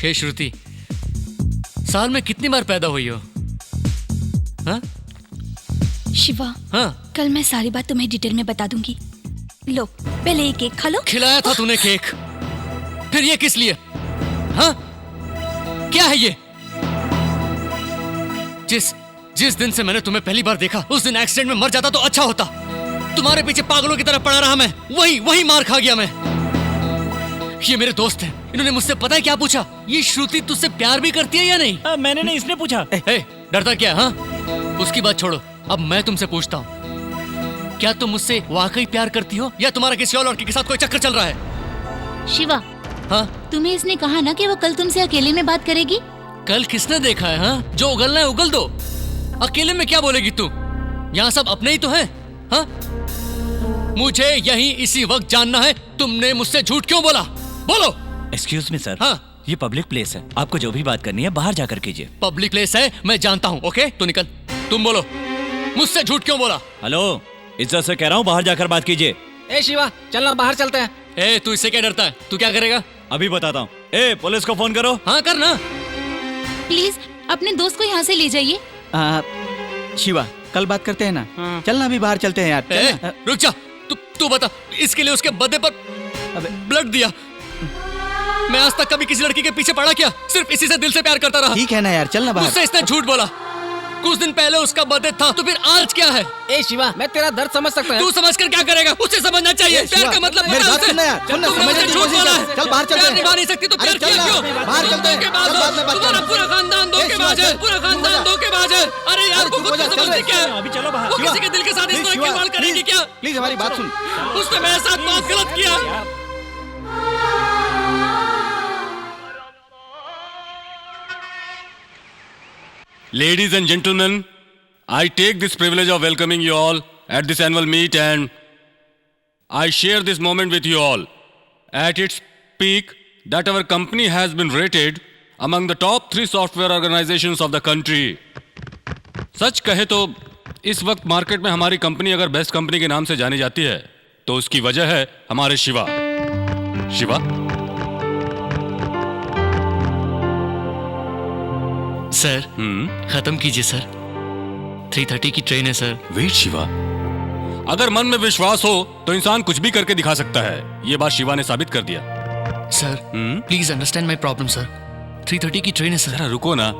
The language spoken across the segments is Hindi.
हे श्रुति, साल में कितनी बार पैदा हुई हो? हाँ? शिवा, हाँ? कल मैं सारी बात तुम्हें डिटेल में बता दूंगी। लो, पहले ये केक खा लो। खिलाया था तूने केक, फिर ये किस लिए? हाँ? क्या है ये? जिस दिन से मैंने तुम्हें पहली बार देखा, उस दिन एक्सीडेंट में मर जाता तो अच्छा होता। तुम्हारे पीछे पागलों की तरह पड़ा रहा मैं, वही मार खा गया मैं। ये मेरे दोस्त हैं, इन्होंने मुझसे पता है क्या पूछा? ये श्रुति तुझसे प्यार भी करती है या नहीं? मैंने नहीं, इसने पूछा। डरता क्या? हाँ, उसकी बात छोड़ो, अब मैं तुमसे पूछता हूँ, क्या तुम मुझसे वाकई प्यार करती हो या तुम्हारा किसी और लड़के के साथ कोई चक्कर चल रहा है? शिवा, हाँ? तुम्हें इसने कहा ना कि वो कल तुमसे अकेले में बात करेगी? कल किसने देखा है? हाँ, जो उगलना है उगल दो, अकेले में क्या बोलेगी तू? यहाँ सब अपने ही तो हैं। हाँ? मुझे यही इसी वक्त जानना है, तुमने मुझसे झूठ क्यों बोला? बोलो। Excuse me sir. हाँ? ये पब्लिक प्लेस है, आपको जो भी बात करनी है बाहर जाकर कीजिए। पब्लिक प्लेस है, मैं जानता हूँ। ओके, तू निकल। तुम बोलो, मुझसे झूठ क्यों बोला? हेलो, इज्जत से कह रहा हूँ बाहर जाकर बात कीजिए। ए शिवा, चलना बाहर चलते हैं। ए, तू इससे क्या डरता है? तू क्या करेगा? अभी बताता हूँ। ए, पुलिस को फोन करो। हाँ, करना। प्लीज अपने दोस्त को यहाँ से ले जाइए। शिवा, कल बात करते हैं ना। चलना अभी बाहर चलते हैं यार। ए, रुक जा। तू बता, इसके लिए उसके बर्थडे पर ब्लड दिया। मैं आज तक कभी किसी लड़की के पीछे पड़ा क्या? सिर्फ इसी से दिल से प्यार करता रहा। ठीक है ना यार, चलना बाहर। मुझसे इसने झूठ बोला। कुछ दिन पहले उसका बर्थडे था, तो फिर आज क्या है? ए शिवा, मैं तेरा दर्द समझ सकता हूँ। तू समझ कर क्या करेगा? उसे समझना चाहिए। प्यार का मतलब मेरी बात सुनना यार, सुनना, समझने की झूठ कोशिश बोला कर। है। चल बाहर चलते प्यार हैं। निभा नहीं सकती तो प्यार अरे चल किया ना, क्यों? बाहर चलते हैं। धोखेबाज चल, हो। बाद में बात तुम्हारा करेंगे। पूरा खानदान धोखेबाज है। पूरा खानदान धोखेबाज है। अरे यार, वो खुद को समझती क्या है? अभी चलो बाहर। वो किसी के दिल के साथ इस तरह खिलवाड़ करेगी क्या? प्लीज हमारी बात सुन। उसने मेरे साथ बहुत गलत किया। Ladies and gentlemen, I take this privilege of welcoming you all at this annual meet, and I share this moment with you all. At its peak, that our company has been rated among the top 3 software organizations of the country. सच कहे तो इस वक्त मार्केट में हमारी कंपनी अगर बेस्ट कंपनी के नाम से जानी जाती है तो उसकी वजह है हमारे शिवा। शिवा? सर, खत्म कीजिए सर। 3:30 की ट्रेन है सर। वेट शिवा, अगर मन में विश्वास हो तो इंसान कुछ भी करके दिखा सकता है। ये बात शिवा ने साबित कर दिया। Sir, please understand my problem sir. 3:30 की ट्रेन है सर। जरा रुको ना,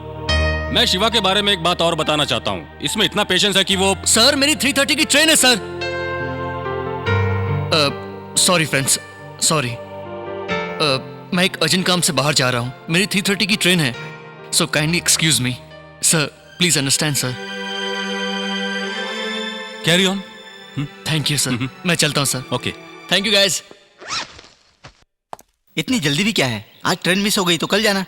मैं शिवा के बारे में एक बात और बताना चाहता हूँ। इसमें इतना पेशेंस है कि वो सर, मेरी 3:30 की ट्रेन है सर। Sorry friends, sorry. मैं एक अर्जेंट काम से बाहर जा रहा हूँ। मेरी 3:30 की ट्रेन है, so kindly excuse me sir. Please understand sir. Carry on. Thank you sir. मैं चलता हूँ sir. Okay, thank you guys. इतनी जल्दी भी क्या है? आज ट्रेन मिस हो गई तो कल जाना।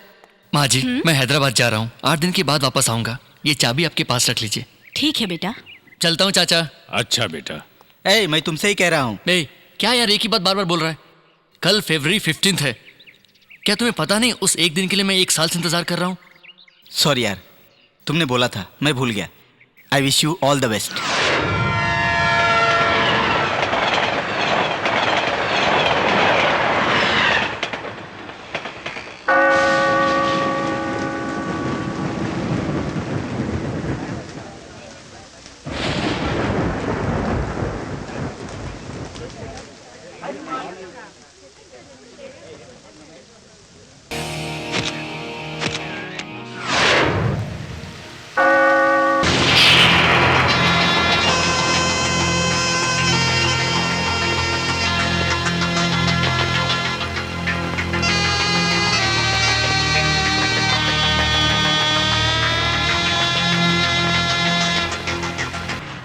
माँ जी, मैं हैदराबाद जा रहा हूँ। 8 दिन के बाद वापस आऊंगा। ये चाबी आपके पास रख लीजिए। ठीक है बेटा। चलता हूँ चाचा। अच्छा बेटा। ए, मैं तुमसे ही कह रहा हूँ। नहीं, क्या यार एक ही बात बार बार बोल रहा है? कल फरवरी 15 है। क्या तुम्हें पता नहीं उस एक दिन के लिए मैं 1 साल से इंतजार कर रहा हूँ? सॉरी यार, तुमने बोला था, मैं भूल गया। I wish you all the best.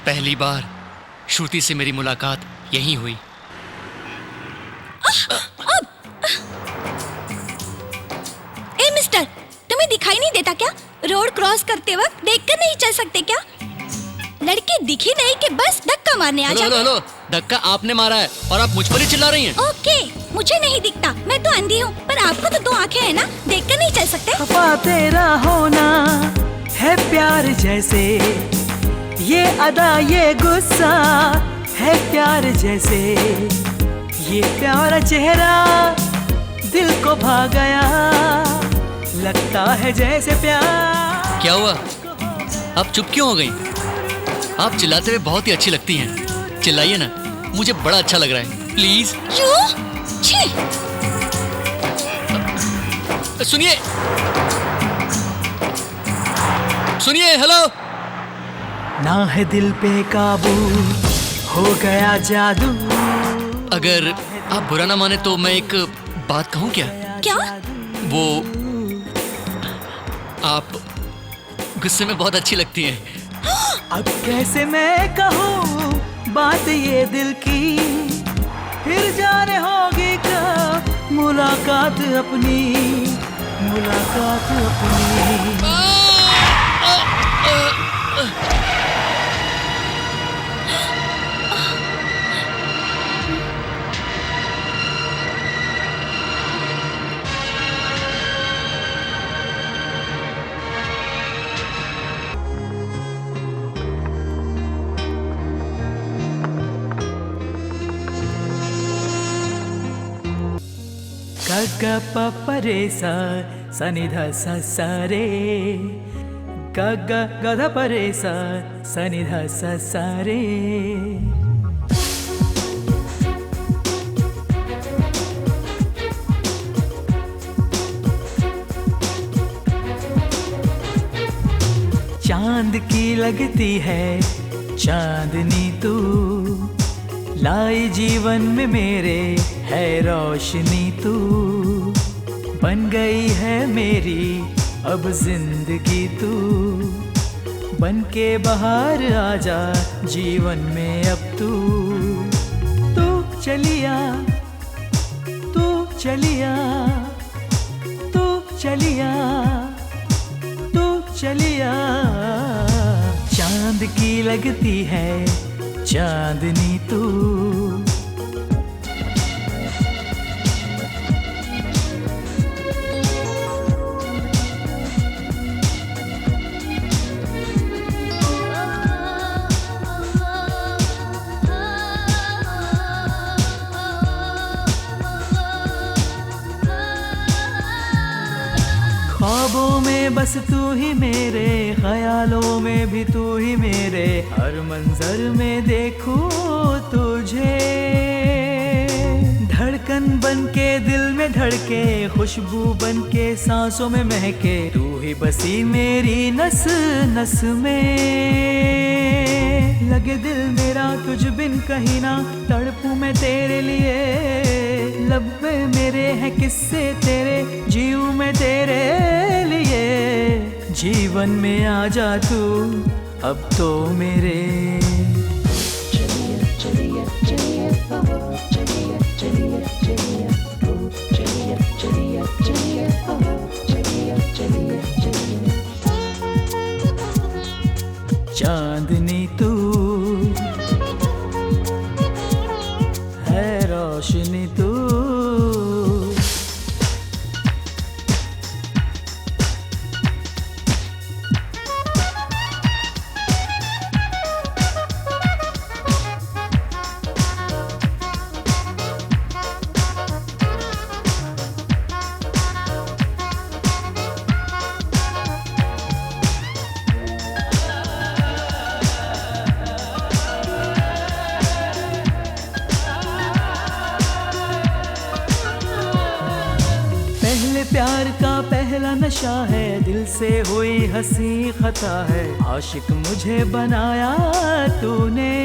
पहली बार श्रुति से मेरी मुलाकात यहीं हुई। ए मिस्टर, तुम्हें दिखाई नहीं देता क्या? रोड क्रॉस करते वक्त देखकर नहीं चल सकते क्या? लड़के दिखी नहीं कि बस धक्का मारने आ हेलो जाते। हेलो, धक्का आपने मारा है और आप मुझ पर ही चिल्ला रही हैं। ओके, मुझे नहीं दिखता, मैं तो अंधी हूँ, पर आपको तो 2 आंखें हैं ना, देखकर नहीं चल सकते? खफा तेरा होना है प्यार जैसे, ये अदा ये गुस्सा है प्यार जैसे, ये प्यारा चेहरा दिल को भा गया, लगता है जैसे प्यार। क्या हुआ? आप चुप क्यों हो गई? आप चिल्लाते हुए बहुत ही अच्छी लगती हैं। चिल्लाइए ना, मुझे बड़ा अच्छा लग रहा है। प्लीज। छी! सुनिए, सुनिए, हेलो। ना है दिल पे काबू, हो गया जादू। अगर आप बुरा ना माने तो मैं एक बात कहूँ क्या? क्या? वो आप गुस्से में बहुत अच्छी लगती हैं। अब कैसे मैं कहूँ बात ये दिल की, फिर जाने होगी कब मुलाकात अपनी, मुलाकात अपनी। ग प प रे सा सा नि ध सा सा रे, ग ग ग ध प रे सा सा नि ध सा सा रे। चांद की लगती है चांदनी तू, लाई जीवन में मेरे है रोशनी तू। बन गई है मेरी अब जिंदगी तू, बन के बाहर आजा जीवन में अब तू। तू चलिया, तू चलिया, तू चलिया, तू चलिया। चांद की लगती है चांदनी तू। ख्वाबों में बस तू ही मेरे, ख्यालों में भी तू ही मेरे, हर मंजर में देखूं तुझे। धड़कन बन के दिल में धड़के, खुशबू बन के सांसों में महके, तू ही बसी मेरी नस नस में। लगे दिल मेरा तुझ बिन कहीं ना, तड़पूं मैं तेरे लिए। लब में मेरे हैं किस्से तेरे, जीऊं मैं तेरे लिए। जीवन में आ जा तू अब तो मेरे। चांदनी तू है रोशनी तू। प्यार का पहला नशा है, दिल से हुई हंसी खता है। आशिक मुझे बनाया तूने,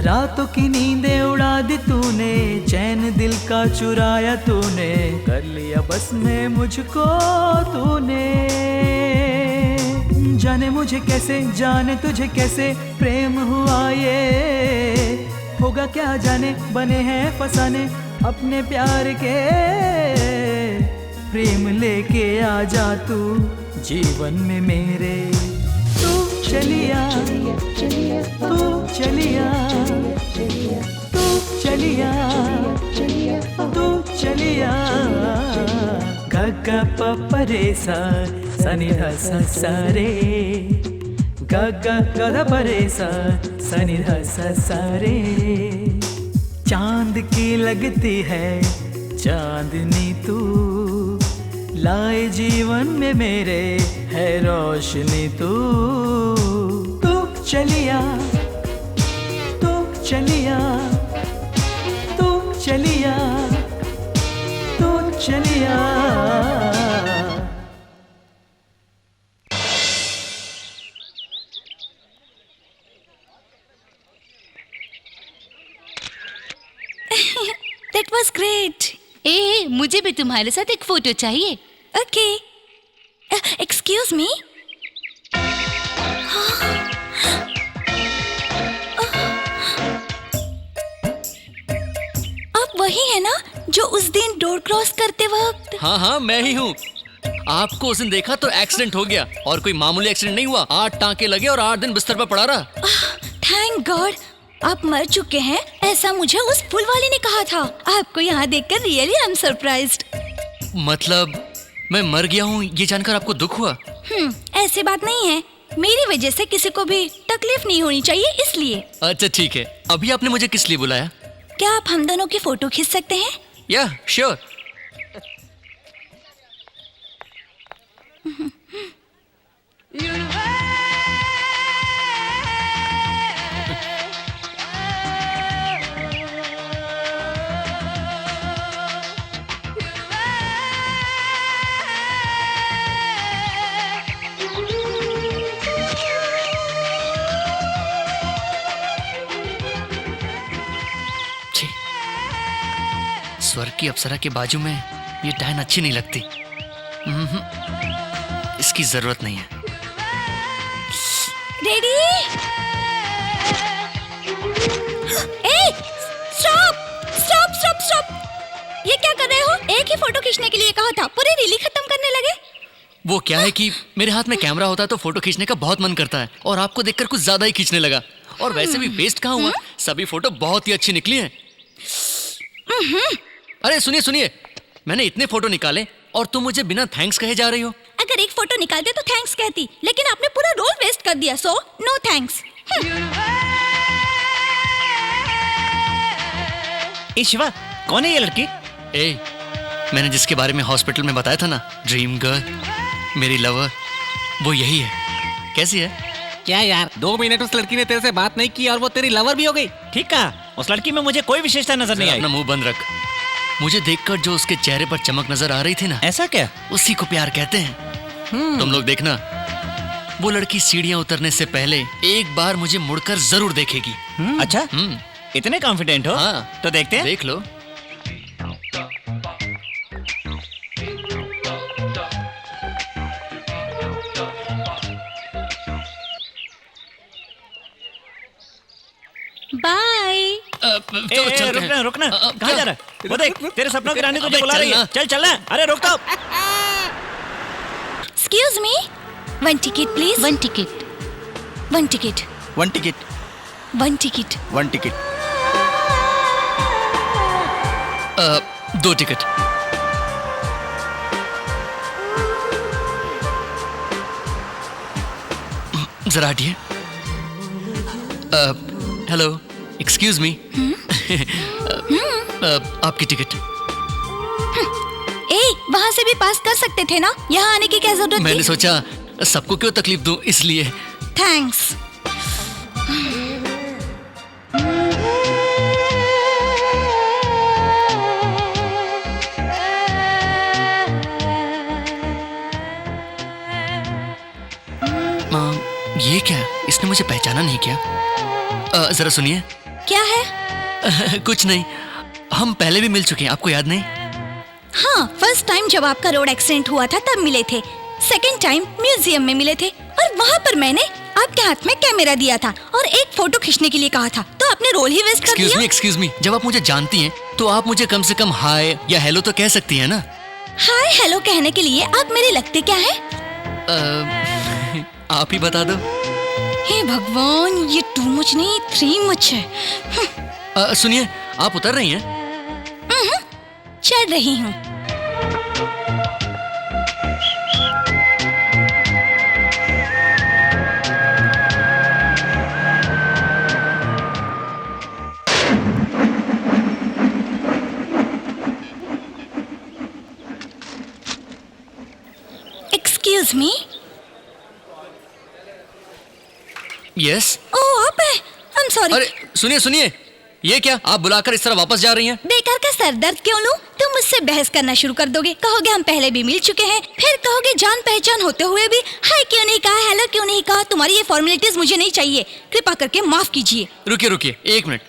रातों की नींदें उड़ा दी तूने, चैन दिल का चुराया तूने, कर लिया बस में मुझको तूने। जाने मुझे कैसे, जाने तुझे कैसे प्रेम हुआ ये, होगा क्या जाने, बने हैं फसाने अपने प्यार के। प्रेम लेके आ जा तू जीवन में मेरे। तू चलिया, तू चलिया, तू चलिया, तू चलिया। ग ग प प रे सा सा नि ध सा सा रे, ग ग ग ध प रे सा सा नि ध सा सा रे। चांद की लगती है चांदनी तू, लाए जीवन में मेरे है रोशनी तू चलिया तू चलिया तू चलिया तू चलिया। That was great. ए मुझे भी तुम्हारे साथ एक फोटो चाहिए। Okay. Excuse me. आप वही है ना जो उस दिन डोर क्रॉस करते वक्त? हाँ हाँ मैं ही हूँ। आपको उस दिन देखा तो एक्सीडेंट हो गया, और कोई मामूली एक्सीडेंट नहीं हुआ। 8 टांके लगे और 8 दिन बिस्तर पर पड़ा रहा। थैंक गॉड आप मर चुके हैं, ऐसा मुझे उस फूल वाले ने कहा था। आपको यहाँ देखकर रियली आई एम सरप्राइज्ड। मतलब मैं मर गया हूँ ये जानकर आपको दुख हुआ? ऐसी बात नहीं है, मेरी वजह से किसी को भी तकलीफ नहीं होनी चाहिए इसलिए। अच्छा ठीक है, अभी आपने मुझे किस लिए बुलाया? क्या आप हम दोनों की फोटो खींच सकते हैं? या श्योर। स्वर्ग की अप्सरा के बाजू में ये डायन अच्छी नहीं लगती। इसकी जरूरत नहीं है। रेडी? ए, स्टॉप स्टॉप स्टॉप स्टॉप! ये क्या कर रहे हो? एक ही फोटो खींचने के लिए कहा था, पूरी रील खत्म करने लगे। वो क्या है कि मेरे हाथ में कैमरा होता है तो फोटो खींचने का बहुत मन करता है, और आपको देखकर कुछ ज्यादा ही खींचने लगा। और वैसे भी वेस्ट कहाँ हुआ, सभी फोटो बहुत ही अच्छी निकली हैं। अरे सुनिए सुनिए, मैंने इतने फोटो निकाले और तुम मुझे बिना थैंक्स कहे जा रही हो। अगर एक फोटो निकालते तो थैंक्स कहती, लेकिन आपने पूरा रोल वेस्ट कर दिया, सो नो थैंक्स। ए शिवा, कौन है ये लड़की? ए, मैंने जिसके बारे में हॉस्पिटल में बताया था ना, ड्रीम गर्ल, मेरी लवर, वो यही है। कैसी है? क्या यार, 2 मिनट उस लड़की ने तेरे से बात नहीं की और वो तेरी लवर भी हो गई? ठीक कहा, उस लड़की में मुझे कोई विशेषता नजर नहीं आई। अपना मुंह बंद रख। मुझे देखकर जो उसके चेहरे पर चमक नजर आ रही थी ना, ऐसा क्या? उसी को प्यार कहते हैं। तुम लोग देखना, वो लड़की सीढ़ियां उतरने से पहले एक बार मुझे मुड़कर जरूर देखेगी। अच्छा, इतने कॉन्फिडेंट हो? हाँ, तो देखते हैं। देख लो। बाय। रुकना रुकना, कहाँ जा रहा है? वो देख, तेरे सपनों की रानी तुझे बुला रही है। चल चलना। अरे रुक तो। Excuse me, 1 ticket please. 1 ticket. 1 ticket. 1 ticket. 1 ticket. 1 ticket. 2 ticket. जरा हटिए। Hello, excuse me. आपकी टिकट। ए, वहाँ से भी पास कर सकते थे ना, यहाँ आने की क्या जरूरत थी? मैंने सोचा सबको क्यों तकलीफ दूं, इसलिए। थैंक्स। ये क्या? इसने मुझे पहचाना नहीं क्या? जरा सुनिए। क्या है? कुछ नहीं, हम पहले भी मिल चुके हैं, आपको याद नहीं? हाँ, फर्स्ट टाइम जब आपका रोड एक्सीडेंट हुआ था तब मिले थे, सेकंड टाइम म्यूजियम में मिले थे, और वहाँ पर मैंने आपके हाथ में कैमरा दिया था और एक फोटो खींचने के लिए कहा था, तो आपने रोल ही वेस्ट कर दिया। एक्सक्यूज मी, जब आप मुझे जानती हैं तो आप मुझे कम से कम हाय या हेलो तो कह सकती हैं ना? हाय हेलो कहने के लिए आप मेरे लगते क्या है? आप ही बता दो। हे भगवान, ये 2 मच नहीं 3 मच है। सुनिए, आप उतर रही हैं? चढ़ रही हूँ। Excuse me. यस। ओह आप है, आई एम सॉरी। अरे सुनिए सुनिए, ये क्या आप बुलाकर इस तरह वापस जा रही हैं? बेकार का सर दर्द क्यों लूं? तुम मुझसे बहस करना शुरू कर दोगे, कहोगे हम पहले भी मिल चुके हैं, फिर कहोगे जान पहचान होते हुए भी हाय क्यों नहीं कहा, हेलो क्यों नहीं कहा। तुम्हारी ये फॉर्मेलिटीज मुझे नहीं चाहिए, कृपा करके माफ कीजिए। रुकिए रुकिए एक मिनट,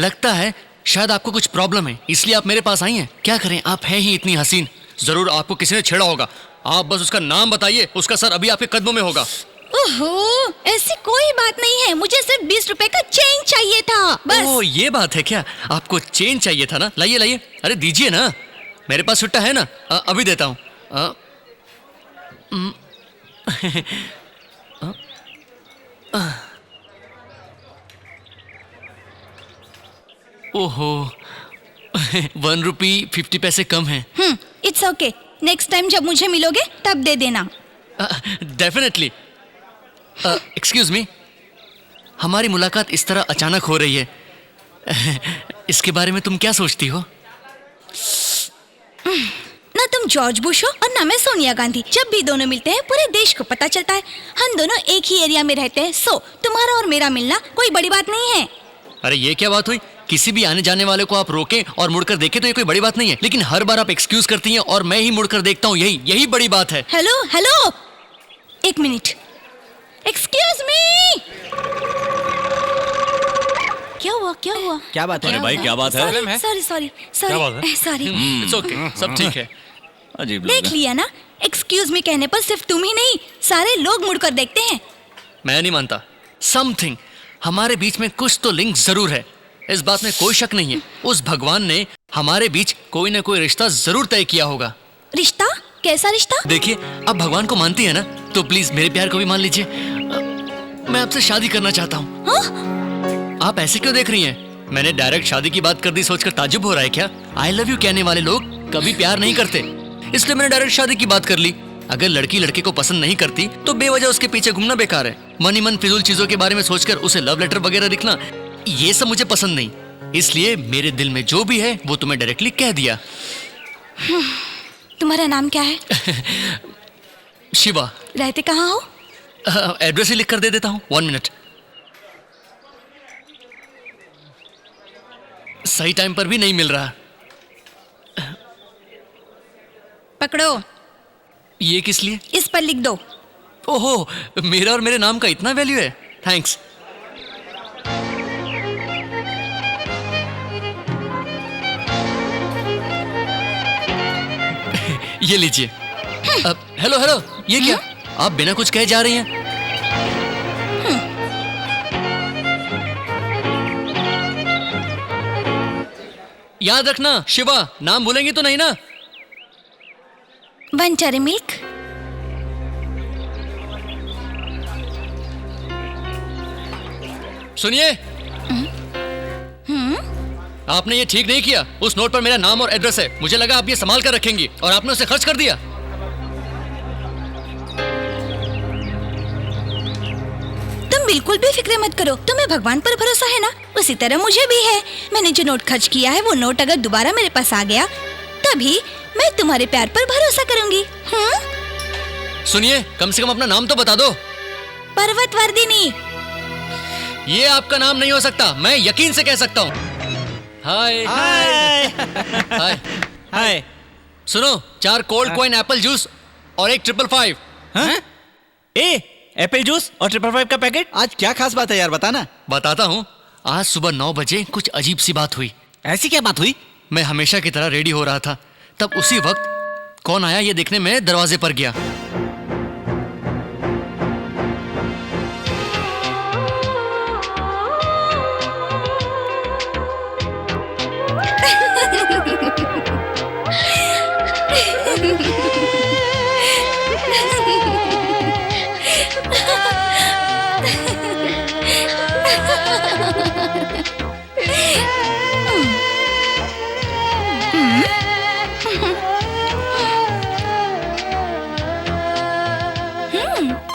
लगता है शायद आपको कुछ प्रॉब्लम है, इसलिए आप मेरे पास आई हैं। क्या करें, आप हैं ही इतनी हसीन, जरूर आपको किसी ने छेड़ा होगा। आप बस उसका नाम बताइए, उसका सर अभी आपके कदमों में होगा। ओहो, ऐसी कोई बात नहीं है, मुझे सिर्फ 20 रुपए का चेंज चाहिए था बस। ओह ये बात है क्या, आपको चेंज चाहिए था ना? लाइए लाइए, अरे दीजिए ना, मेरे पास छुट्टा है ना, अभी देता हूँ। ओहो 1 रुपी 50 पैसे कम है। इट्स ओके, नेक्स्ट टाइम जब मुझे मिलोगे तब दे देना। डेफिनेटली। एक्सक्यूज मी, हमारी मुलाकात इस तरह अचानक हो रही है, इसके बारे में तुम क्या सोचती हो? ना तुम जॉर्ज बुश हो और ना मैं सोनिया गांधी। जब भी दोनों मिलते हैं पूरे देश को पता चलता है। हम दोनों एक ही एरिया में रहते हैं, सो तुम्हारा और मेरा मिलना कोई बड़ी बात नहीं है। अरे ये क्या बात हुई, किसी भी आने जाने वाले को आप रोकें और मुड़कर देखें तो ये कोई बड़ी बात नहीं है, लेकिन हर बार आप एक्सक्यूज करती हैं और मैं ही मुड़कर देखता हूँ, यही बड़ी बात है। हेलो हेलो, एक मिनट, एक्सक्यूज मी। क्या हुआ क्या हुआ? क्या बात है? अरे भाई क्या बात है? सॉरी सॉरी क्या बात सॉरी है? सॉरी। इट्स ओके, सब ठीक है। अजीब लोग देख हैं। लिया ना, एक्सक्यूज मी कहने पर सिर्फ तुम ही नहीं सारे लोग मुड़कर देखते हैं। मैं नहीं मानता, समथिंग हमारे बीच में कुछ तो लिंक जरूर है, इस बात में कोई शक नहीं है। उस भगवान ने हमारे बीच कोई ना कोई रिश्ता जरूर तय किया होगा। रिश्ता? कैसा रिश्ता? देखिए, आप भगवान को मानती है ना, तो प्लीज मेरे प्यार को भी मान लीजिए। मैं आपसे शादी करना चाहता हूँ। हाँ? आप ऐसे क्यों देख रही हैं? मैंने डायरेक्ट शादी की बात कर दी सोचकर ताज्जुब हो रहा है क्या? आई लव यू कहने वाले लोग कभी प्यार नहीं करते, इसलिए मैंने डायरेक्ट शादी की बात कर ली। अगर लड़की लड़के को पसंद नहीं करती तो बेवजह उसके पीछे घूमना बेकार है। मन ही मन फिजूल चीजों के बारे में सोचकर उसे लव लेटर वगैरह लिखना, ये सब मुझे पसंद नहीं। इसलिए मेरे दिल में जो भी है वो तुम्हें डायरेक्टली कह दिया। तुम्हारा नाम क्या है? शिवा। रहते कहाँ हो? एड्रेस ही लिख कर दे देता हूँ, 1 मिनट। सही टाइम पर भी नहीं मिल रहा। पकड़ो, ये किस लिए? इस पर लिख दो। ओहो, मेरा और मेरे नाम का इतना वैल्यू है, थैंक्स। ये लीजिए। हेलो हेलो, ये क्या? आप बिना कुछ कहे जा रही हैं? याद रखना शिवा, नाम भूलेंगी तो नहीं ना? Buncher milk. सुनिए, आपने ये ठीक नहीं किया। उस नोट पर मेरा नाम और एड्रेस है, मुझे लगा आप ये संभाल कर रखेंगी और आपने उसे खर्च कर दिया। तुम बिल्कुल भी फिक्र मत करो, तुम्हें भगवान पर भरोसा है ना, उसी तरह मुझे भी है। मैंने जो नोट खर्च किया है वो नोट अगर दोबारा मेरे पास आ गया तभी मैं तुम्हारे प्यार पर भरोसा करूंगी। सुनिए, कम से कम अपना नाम तो बता दो। पर्वतवर्धिनी। ये आपका नाम नहीं हो सकता, मैं यकीन से कह सकता हूँ। हाय हाय हाय। हाय। सुनो, 4 कोल्ड कॉइन एप्पल जूस और 1 555। हाँ? ए, एप्पल जूस और 555 का पैकेट। आज क्या खास बात है यार, बताना। बताता हूँ। आज सुबह 9 बजे कुछ अजीब सी बात हुई। ऐसी क्या बात हुई? मैं हमेशा की तरह रेडी हो रहा था, तब उसी वक्त कौन आया ये देखने मैं दरवाजे पर गया।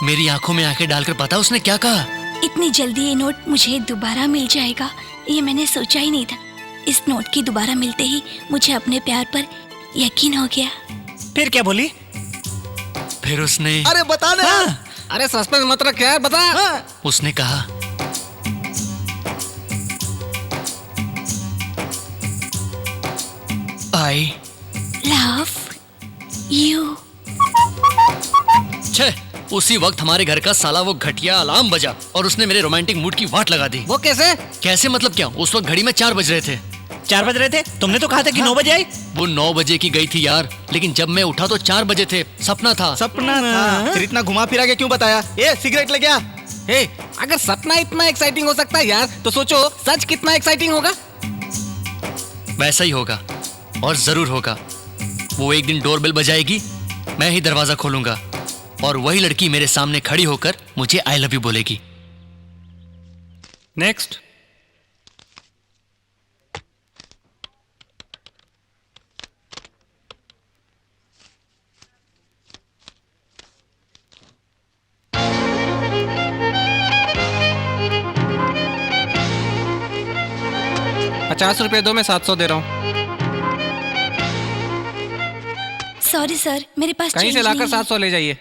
मेरी आंखों में आंखें डालकर पता उसने क्या कहा? इतनी जल्दी ये नोट मुझे दोबारा मिल जाएगा, ये मैंने सोचा ही नहीं था। इस नोट की दोबारा मिलते ही मुझे अपने प्यार पर यकीन हो गया। फिर क्या बोली? फिर उसने अरे बता ना। अरे सस्पेंस मत रख यार, बता। उसने कहा आई लव यू। छे, उसी वक्त हमारे घर का साला वो घटिया अलार्म बजा और उसने मेरे रोमांटिक मूड की वाट लगा दी। वो कैसे? कैसे मतलब क्या? उस वक्त घड़ी में 4 बज रहे थे। 4 बज रहे थे? तुमने तो कहा था कि 9 बजे आई। वो 9 बजे की गई थी यार, लेकिन जब मैं उठा तो 4 बजे थे। सपना था। सपना था। फिर इतना घुमा फिरा के क्यों बताया? ए सिगरेट ले गया। ए, अगर सपना इतना एक्साइटिंग हो सकता है यार, तो सोचो सच कितना एक्साइटिंग होगा। वैसा ही होगा और जरूर होगा। वो एक दिन डोरबेल बजाएगी, मैं ही दरवाजा खोलूंगा और वही लड़की मेरे सामने खड़ी होकर मुझे आई लव यू बोलेगी। नेक्स्ट। ₹50 दो, मैं 700 दे रहा हूँ। सॉरी सर, मेरे पास कहीं change से लाकर नहीं है। 700 ले जाइए।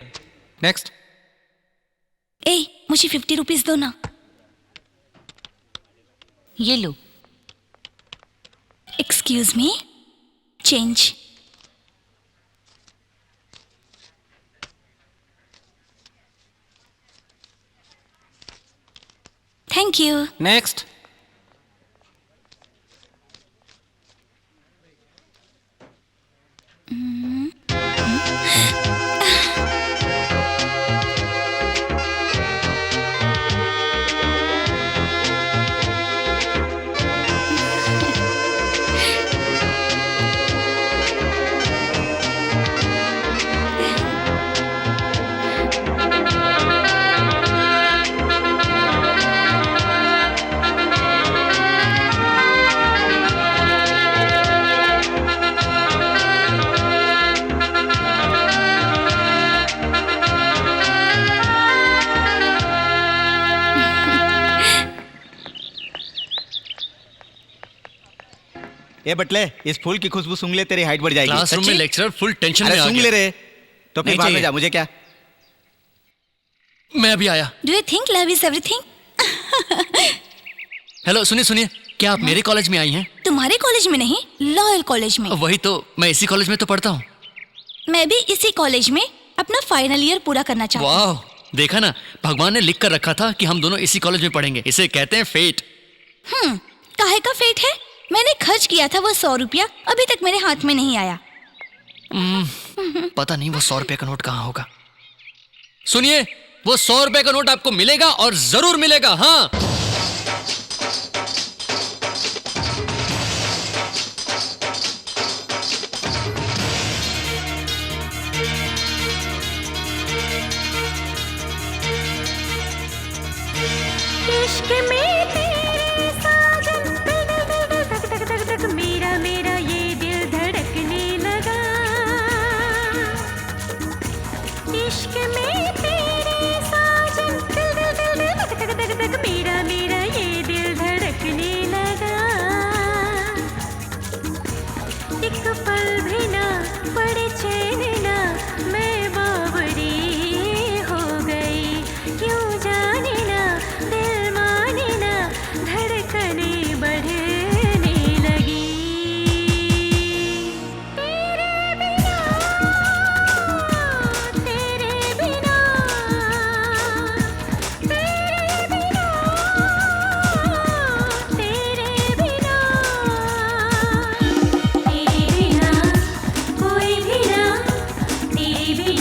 नेक्स्ट। ए, मुझे 50 रुपीज दो ना। ये लो। Excuse me, change. Thank you. Next. ए बटले, इस फूल की खुशबू सूंघ ले, तेरी हाइट बढ़ जाएगी। क्लासरूम में सच्ची? लेक्चरर फुल टेंशन अरे में आ सूंघ ले गया। रे। तो अपने नहीं बाहर में चाहिए। जा, मुझे क्या। मैं अभी आया। Do you think love is everything? Hello, सुनिए सुनिए, क्या आप मेरे कॉलेज में आई हैं? तुम्हारे कॉलेज में नहीं, लॉयल कॉलेज में। वही तो, मैं इसी कॉलेज में तो पढ़ता हूँ। मैं भी इसी कॉलेज में अपना फाइनल ईयर पूरा करना चाहती हूँ। वाह, देखा ना, भगवान ने लिख कर रखा था कि हम दोनों इसी कॉलेज में पढ़ेंगे। इसे कहते हैं फेट। काहे का फेट है? मैंने खर्च किया था वो 100 रुपया, अभी तक मेरे हाथ में नहीं आया। पता नहीं वो 100 रुपए का नोट कहाँ होगा। सुनिए, वो 100 रुपए का नोट आपको मिलेगा और जरूर मिलेगा। हाँ, इश्क में तेरे साजन धक धक धक धक मेरा मेरा ये दिल धड़कने लगा। इश्क में तेरे साजन धक धक धक धक मेरा मेरा ये दिल धड़कने लगा। एक पल भी ना पड़े चैन ना, मैं बावरी हो गई। क्यों जाने ना दिल माने ना, धड़कने बढ़ने लगी। तेरे बिना, तेरे बिना, तेरे बिना, तेरे बिना, तेरे बिना कोई भी ना, तेरे बिना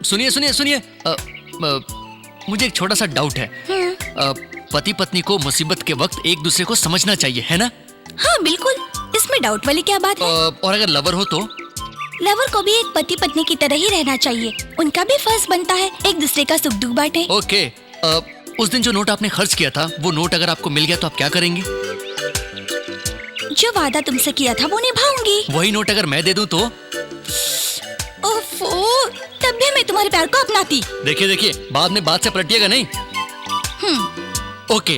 सुनिए सुनिए सुनिए, मुझे एक छोटा सा डाउट है। पति पत्नी को मुसीबत के वक्त एक दूसरे को समझना चाहिए, है ना? हाँ बिल्कुल, इसमें डाउट वाली क्या बात है? और अगर लवर हो तो? लवर को भी एक पति पत्नी की तरह ही रहना चाहिए। उनका भी फर्ज बनता है एक दूसरे का सुख दुख बांटे। ओके, उस दिन जो नोट आपने खर्च किया था, वो नोट अगर आपको मिल गया तो आप क्या करेंगी? जो वादा तुमसे किया था वो निभाऊंगी। वही नोट अगर मैं दे दूं तो? ओफो, तब भी मैं तुम्हारे प्यार को अपनाती। देखिए देखिए, बाद में बात से पलटिएगा नहीं। ओके,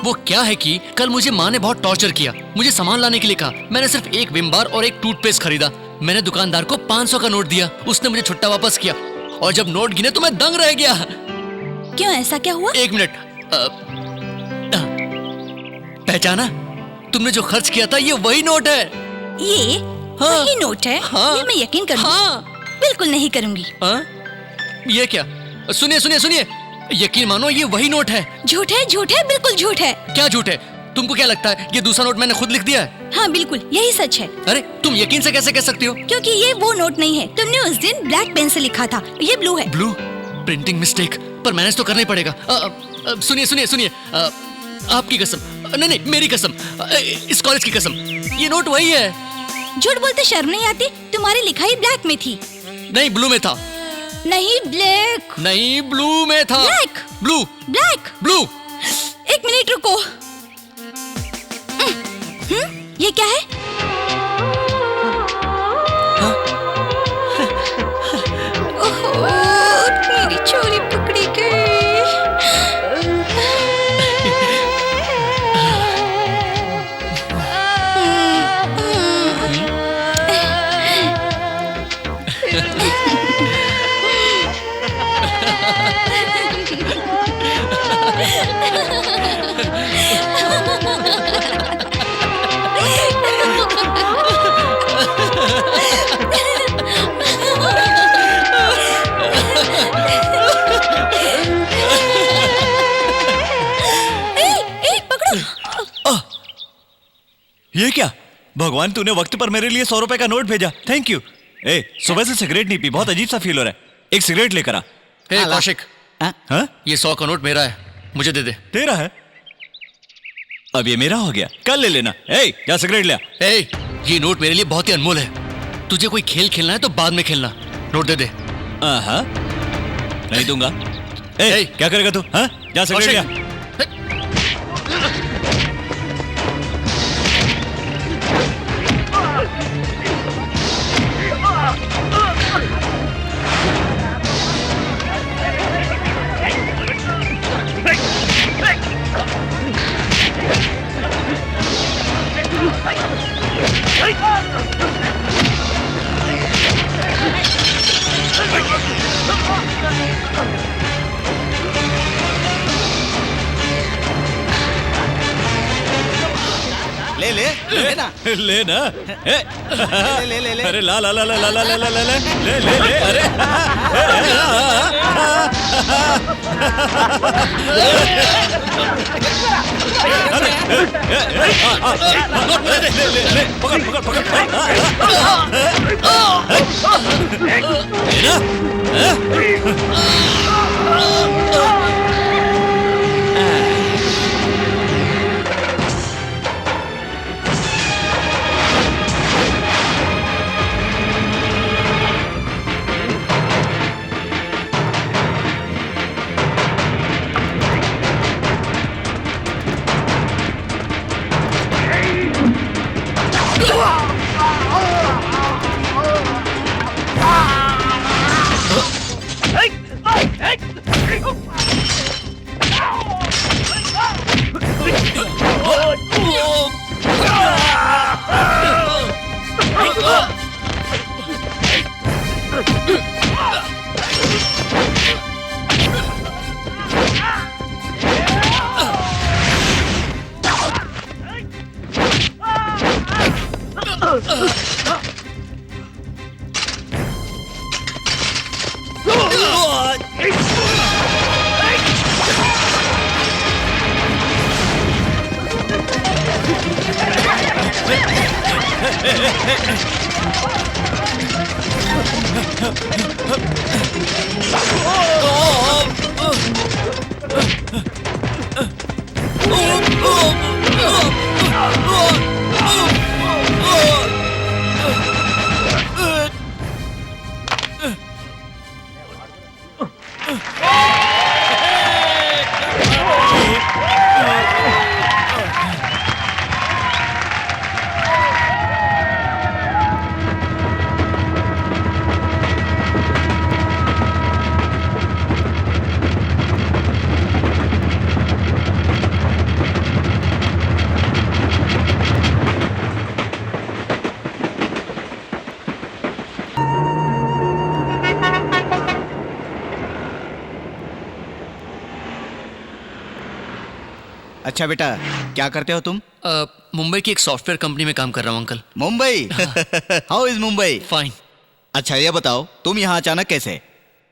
वो क्या है कि कल मुझे माँ ने बहुत टॉर्चर किया। मुझे सामान लाने के लिए कहा। मैंने सिर्फ एक विम बार और एक टूथपेस्ट खरीदा। मैंने दुकानदार को 500 का नोट दिया। उसने मुझे छुट्टा वापस किया और जब नोट गिने तो मैं दंग रह गया। क्यों, ऐसा क्या हुआ? एक मिनट, पहचाना? तुमने जो खर्च किया था ये वही नोट है। ये वही नोट है? हाँ। ये मैं यकीन करूंगी। हाँ। बिल्कुल नहीं करूंगी। ये क्या? सुनिए सुनिए सुनिए, यकीन मानो ये वही नोट है। झूठ है, झूठ है, बिल्कुल झूठ है। क्या झूठ है? तुमको क्या लगता है ये दूसरा नोट मैंने खुद लिख दिया है? हाँ बिल्कुल, यही सच है। अरे तुम यकीन से कैसे कह सकती हो? क्योंकि ये वो नोट नहीं है। तुमने उस दिन ब्लैक पेन से लिखा था, ये ब्लू है। ब्लू? प्रिंटिंग मिस्टेक, पर मैनेज तो करना ही पड़ेगा। सुनिए सुनिए सुनिए, आपकी कसम, नहीं नहीं मेरी कसम, इस कॉलेज की कसम, ये नोट वही है। झूठ बोलते शर्म नहीं आती? तुम्हारी लिखाई ब्लैक में थी। नहीं, ब्लू में था। नहीं, ब्लैक। नहीं, ब्लू में था। ब्लैक। ब्लू। ब्लैक। ब्लू। एक मिनट रुको। ये क्या है? ओहो, मेरी चोरी पकड़ी गई। ये क्या? भगवान, तूने वक्त पर मेरे लिए 100 रुपए का नोट भेजा, थैंक यू। ए, सुबह से सिगरेट नहीं पी, बहुत अजीब सा फील हो रहा है। एक सिगरेट लेकर आ। हे कौशिक, हाँ? ये 100 का नोट मेरा है, मुझे दे दे। तेरा है? अब ये मेरा हो गया, कल ले लेना। ए, जा सिगरेट ले आ। ए, ये नोट मेरे लिए बहुत ही अनमोल है। तुझे कोई खेल खेलना है तो बाद में खेलना। नोट दे दे। हाँ, नहीं दूंगा। ए, क्या करेगा तू? हाँ, जा सिगरेट ले आ। ले ले ले ना ले ना। ले ले ले अरे ला ला ला ला ला ला ला ला ला ले ले ले अरे पकड़ पकड़ पकड़ अच्छा बेटा, क्या करते हो तुम? मुंबई की एक सॉफ्टवेयर कंपनी में काम कर रहा हूँ uncle. Mumbai? How is Mumbai? Fine. अच्छा ये बताओ, तुम यहाँ अचानक कैसे?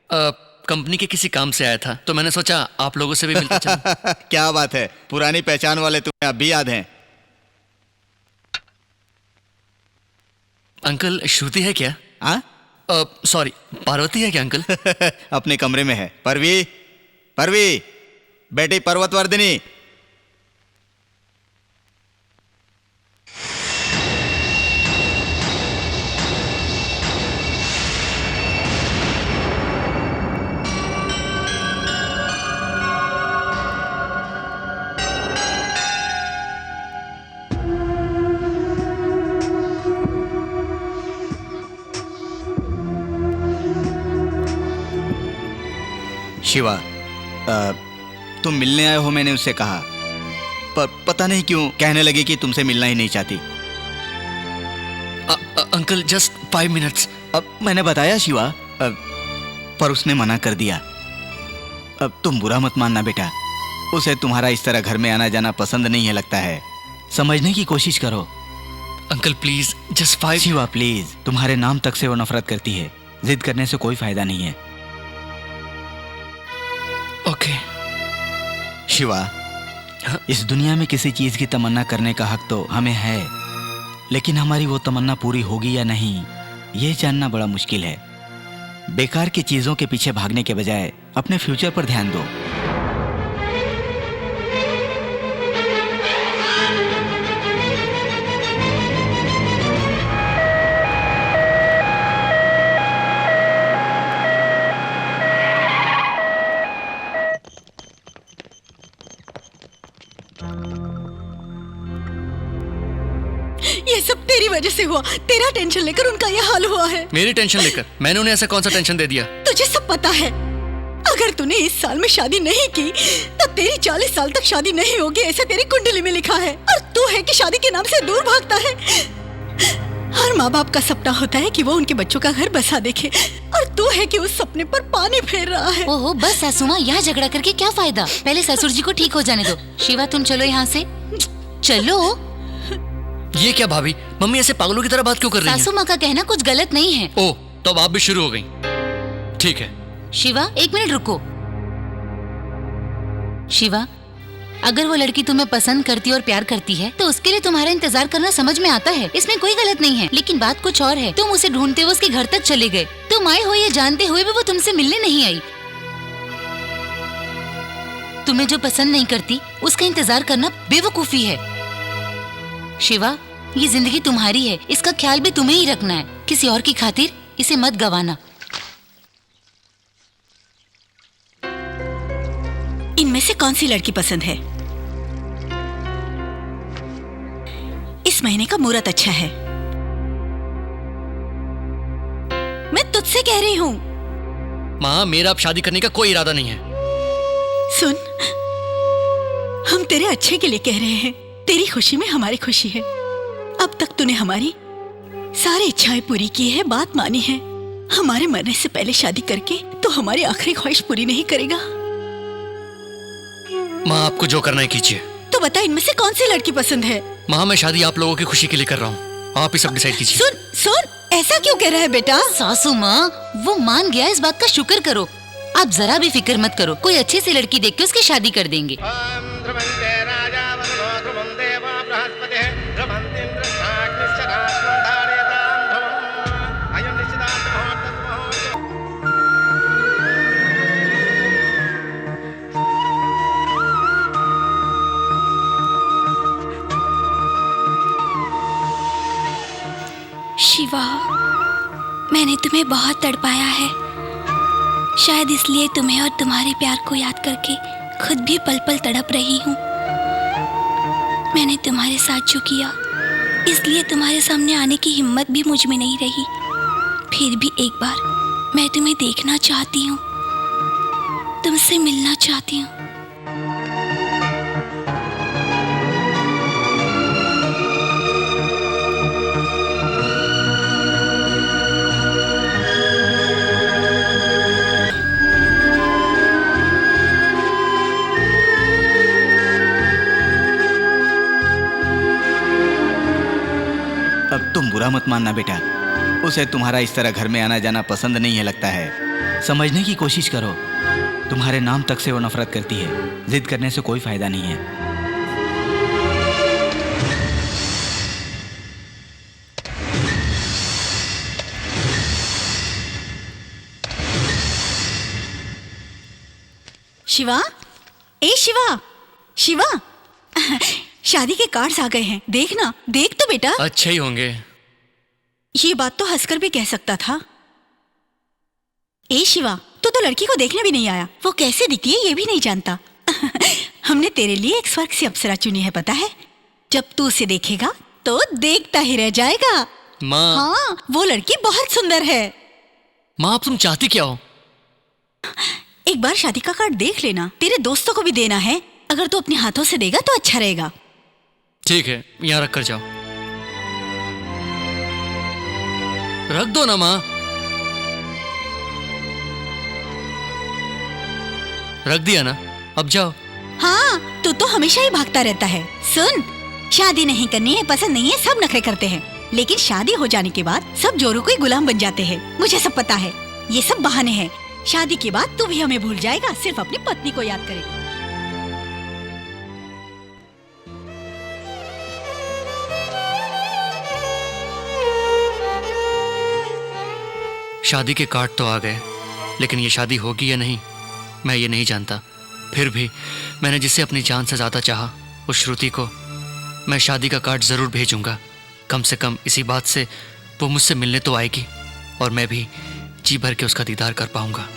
कंपनी के किसी काम से आया था तो मैंने सोचा आप लोगों से भी मिलता चलूं। क्या बात है, पुरानी पहचान वाले तुम्हें अब भी याद हैं। अंकल श्रुति है क्या? हाँ? सॉरी, पार्वती है क्या अंकल? अपने कमरे में है। परवी, परवी बेटी पर्वतवर्धिनी। शिवा, तुम मिलने आए हो मैंने उससे कहा, पर पता नहीं क्यों कहने लगी कि तुमसे मिलना ही नहीं चाहती। Uncle just 5 minutes. अब मैंने बताया शिवा, पर उसने मना कर दिया। अब तुम बुरा मत मानना बेटा, उसे तुम्हारा इस तरह घर में आना जाना पसंद नहीं है लगता है। समझने की कोशिश करो। Uncle please just 5। Shiva please, तुम्हारे नाम तक से वो नफरत करती है। जिद करने से कोई फायदा नहीं है। ओके। शिवा, इस दुनिया में किसी चीज की तमन्ना करने का हक तो हमें है, लेकिन हमारी वो तमन्ना पूरी होगी या नहीं ये जानना बड़ा मुश्किल है। बेकार की चीजों के पीछे भागने के बजाय अपने फ्यूचर पर ध्यान दो। ये सब तेरी वजह से हुआ। तेरा टेंशन लेकर उनका ये हाल हुआ है। मेरी टेंशन लेकर? मैंने उन्हें ऐसा कौन सा टेंशन दे दिया? तुझे सब पता है। अगर तूने इस साल में शादी नहीं की तो तेरी 40 साल तक शादी नहीं होगी, ऐसा तेरी कुंडली में लिखा है। और तू है कि शादी के नाम से दूर भागता है। हर माँ बाप का सपना होता है कि वो उनके बच्चों का घर बसा देखे, और तू है कि उस सपने पर पानी फेर रहा है। ओहो बस सासू माँ, यहाँ झगड़ा करके क्या फायदा? पहले ससुर जी को ठीक हो जाने दो। शिवा तुम चलो यहाँ से, चलो। ये क्या भाभी, मम्मी ऐसे पागलों की तरह बात क्यों कर रही हैं? सासू माँ का कहना कुछ गलत नहीं है। ओह, तो अब आप भी शुरू हो गई। ठीक है। शिवा 1 मिनट रुको। शिवा, अगर वो लड़की तुम्हें पसंद करती और प्यार करती है तो उसके लिए तुम्हारा इंतजार करना समझ में आता है, इसमें कोई गलत नहीं है। लेकिन बात कुछ और है। तुम उसे ढूंढते हुए उसके घर तक चले गए। तुम आए हो ये जानते हुए भी वो तुमसे मिलने नहीं आई। तुम्हें जो पसंद नहीं करती उसका इंतजार करना बेवकूफी है। शिवा, ये जिंदगी तुम्हारी है, इसका ख्याल भी तुम्हें ही रखना है। किसी और की खातिर इसे मत गवाना। इनमें से कौन सी लड़की पसंद है? इस महीने का मुहूर्त अच्छा है। मैं तुझसे कह रही हूँ। माँ, मेरा अब शादी करने का कोई इरादा नहीं है। सुन, हम तेरे अच्छे के लिए कह रहे हैं। तेरी खुशी में हमारी खुशी है। अब तक तूने हमारी सारी इच्छाएं पूरी की है, बात मानी है। हमारे मरने से पहले शादी करके तो हमारी आखिरी ख्वाहिश पूरी नहीं करेगा। माँ, आपको जो करना है कीजिए। तो बता, इनमें से कौन सी लड़की पसंद है? माँ, मैं शादी आप लोगों की खुशी के लिए कर रहा हूँ। आप ही सब डिसाइड कीजिए। सुन सुन, ऐसा क्यों कह रहा है बेटा? सासू माँ, वो मान गया, इस बात का शुक्र करो। आप जरा भी फिक्र मत करो, कोई अच्छी सी लड़की देख के उसकी शादी कर देंगे। ध्रुवं जय राजा वरुणो ध्रुवं देवा बृहस्पतिः ध्रुवं इन्द्रस्ताग्निश्च राष्ट्रो शिवा, मैंने तुम्हें बहुत तड़पाया है। शायद इसलिए तुम्हें और तुम्हारे प्यार को याद करके खुद भी पल पल तड़प रही हूँ। मैंने तुम्हारे साथ जो किया, इसलिए तुम्हारे सामने आने की हिम्मत भी मुझ में नहीं रही। फिर भी एक बार मैं तुम्हें देखना चाहती हूँ, तुमसे मिलना चाहती हूँ। अब तुम बुरा मत मानना बेटा, उसे तुम्हारा इस तरह घर में आना जाना पसंद नहीं है लगता है। समझने की कोशिश करो, तुम्हारे नाम तक से वो नफरत करती है। जिद करने से कोई फायदा नहीं है। शिवा, ए शिवा, शिवा, शादी के कार्ड्स आ गए हैं, देखना, देख तो बेटा। अच्छे ही होंगे। ये बात तो हंसकर भी कह सकता था। ए शिवा, तू तो लड़की को देखने भी नहीं आया, वो कैसे दिखती है ये भी नहीं जानता। हमने तेरे लिए एक स्वर्ग सी अप्सरा चुनी है, पता है? जब तू उसे देखेगा तो देखता ही रह जाएगा। माँ, हाँ, वो लड़की बहुत सुंदर है। माँ, अब तुम चाहती क्या हो? एक बार शादी का कार्ड देख लेना, तेरे दोस्तों को भी देना है। अगर तू अपने हाथों से देगा तो अच्छा रहेगा। ठीक है, यहाँ रख कर जाओ। रख दो ना माँ। रख दिया ना, अब जाओ। हाँ, तू तो हमेशा ही भागता रहता है। सुन, शादी नहीं करनी है, पसंद नहीं है, सब नखरे करते हैं, लेकिन शादी हो जाने के बाद सब जोरों को ही गुलाम बन जाते हैं। मुझे सब पता है, ये सब बहाने हैं। शादी के बाद तू भी हमें भूल जाएगा, सिर्फ अपनी पत्नी को याद करेगा। शादी के कार्ड तो आ गए, लेकिन ये शादी होगी या नहीं मैं ये नहीं जानता। फिर भी मैंने जिसे अपनी जान से ज्यादा चाहा, उस श्रुति को मैं शादी का कार्ड जरूर भेजूंगा। कम से कम इसी बात से वो मुझसे मिलने तो आएगी और मैं भी जी भर के उसका दीदार कर पाऊंगा।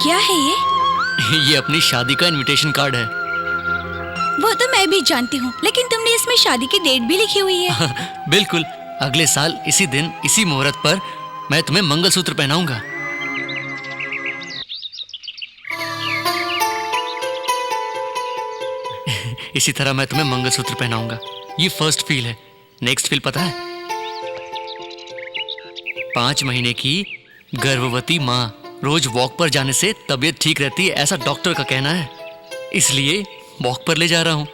क्या है ये? ये अपनी शादी का इनविटेशन कार्ड है। वो तो मैं भी जानती हूँ, लेकिन तुमने इसमें शादी की डेट भी लिखी हुई है। बिल्कुल, अगले साल इसी दिन इसी मुहूर्त पर मैं तुम्हें मंगलसूत्र पहनाऊंगा। इसी तरह मैं तुम्हें मंगलसूत्र पहनाऊंगा। ये फर्स्ट फील है। नेक्स्ट फील पता है? 5 महीने की गर्भवती माँ रोज वॉक पर जाने से तबीयत ठीक रहती है, ऐसा डॉक्टर का कहना है। इसलिए वॉक पर ले जा रहा हूं।